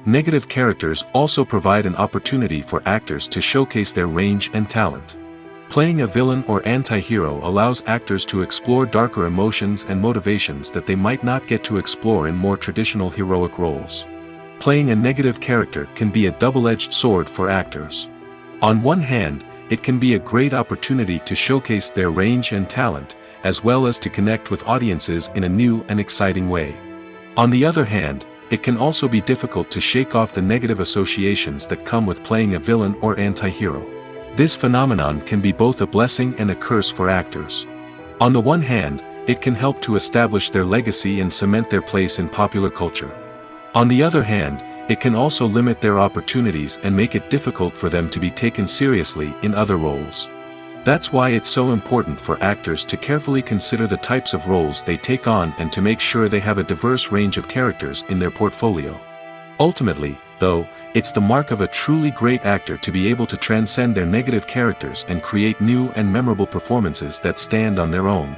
Negative characters also provide an opportunity for actors to showcase their range and talent. Playing a villain or anti-hero allows actors to explore darker emotions and motivations that they might not get to explore in more traditional heroic roles. Playing a negative character can be a double-edged sword for actors. On one hand, it can be a great opportunity to showcase their range and talent, as well as to connect with audiences in a new and exciting way. On the other hand, it can also be difficult to shake off the negative associations that come with playing a villain or anti-hero. This phenomenon can be both a blessing and a curse for actors. On the one hand, it can help to establish their legacy and cement their place in popular culture. On the other hand, it can also limit their opportunities and make it difficult for them to be taken seriously in other roles. That's why it's so important for actors to carefully consider the types of roles they take on and to make sure they have a diverse range of characters in their portfolio. Ultimately, though, it's the mark of a truly great actor to be able to transcend their negative characters and create new and memorable performances that stand on their own.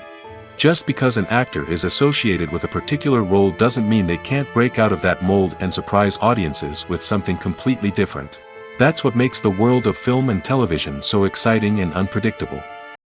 Just because an actor is associated with a particular role doesn't mean they can't break out of that mold and surprise audiences with something completely different. That's what makes the world of film and television so exciting and unpredictable.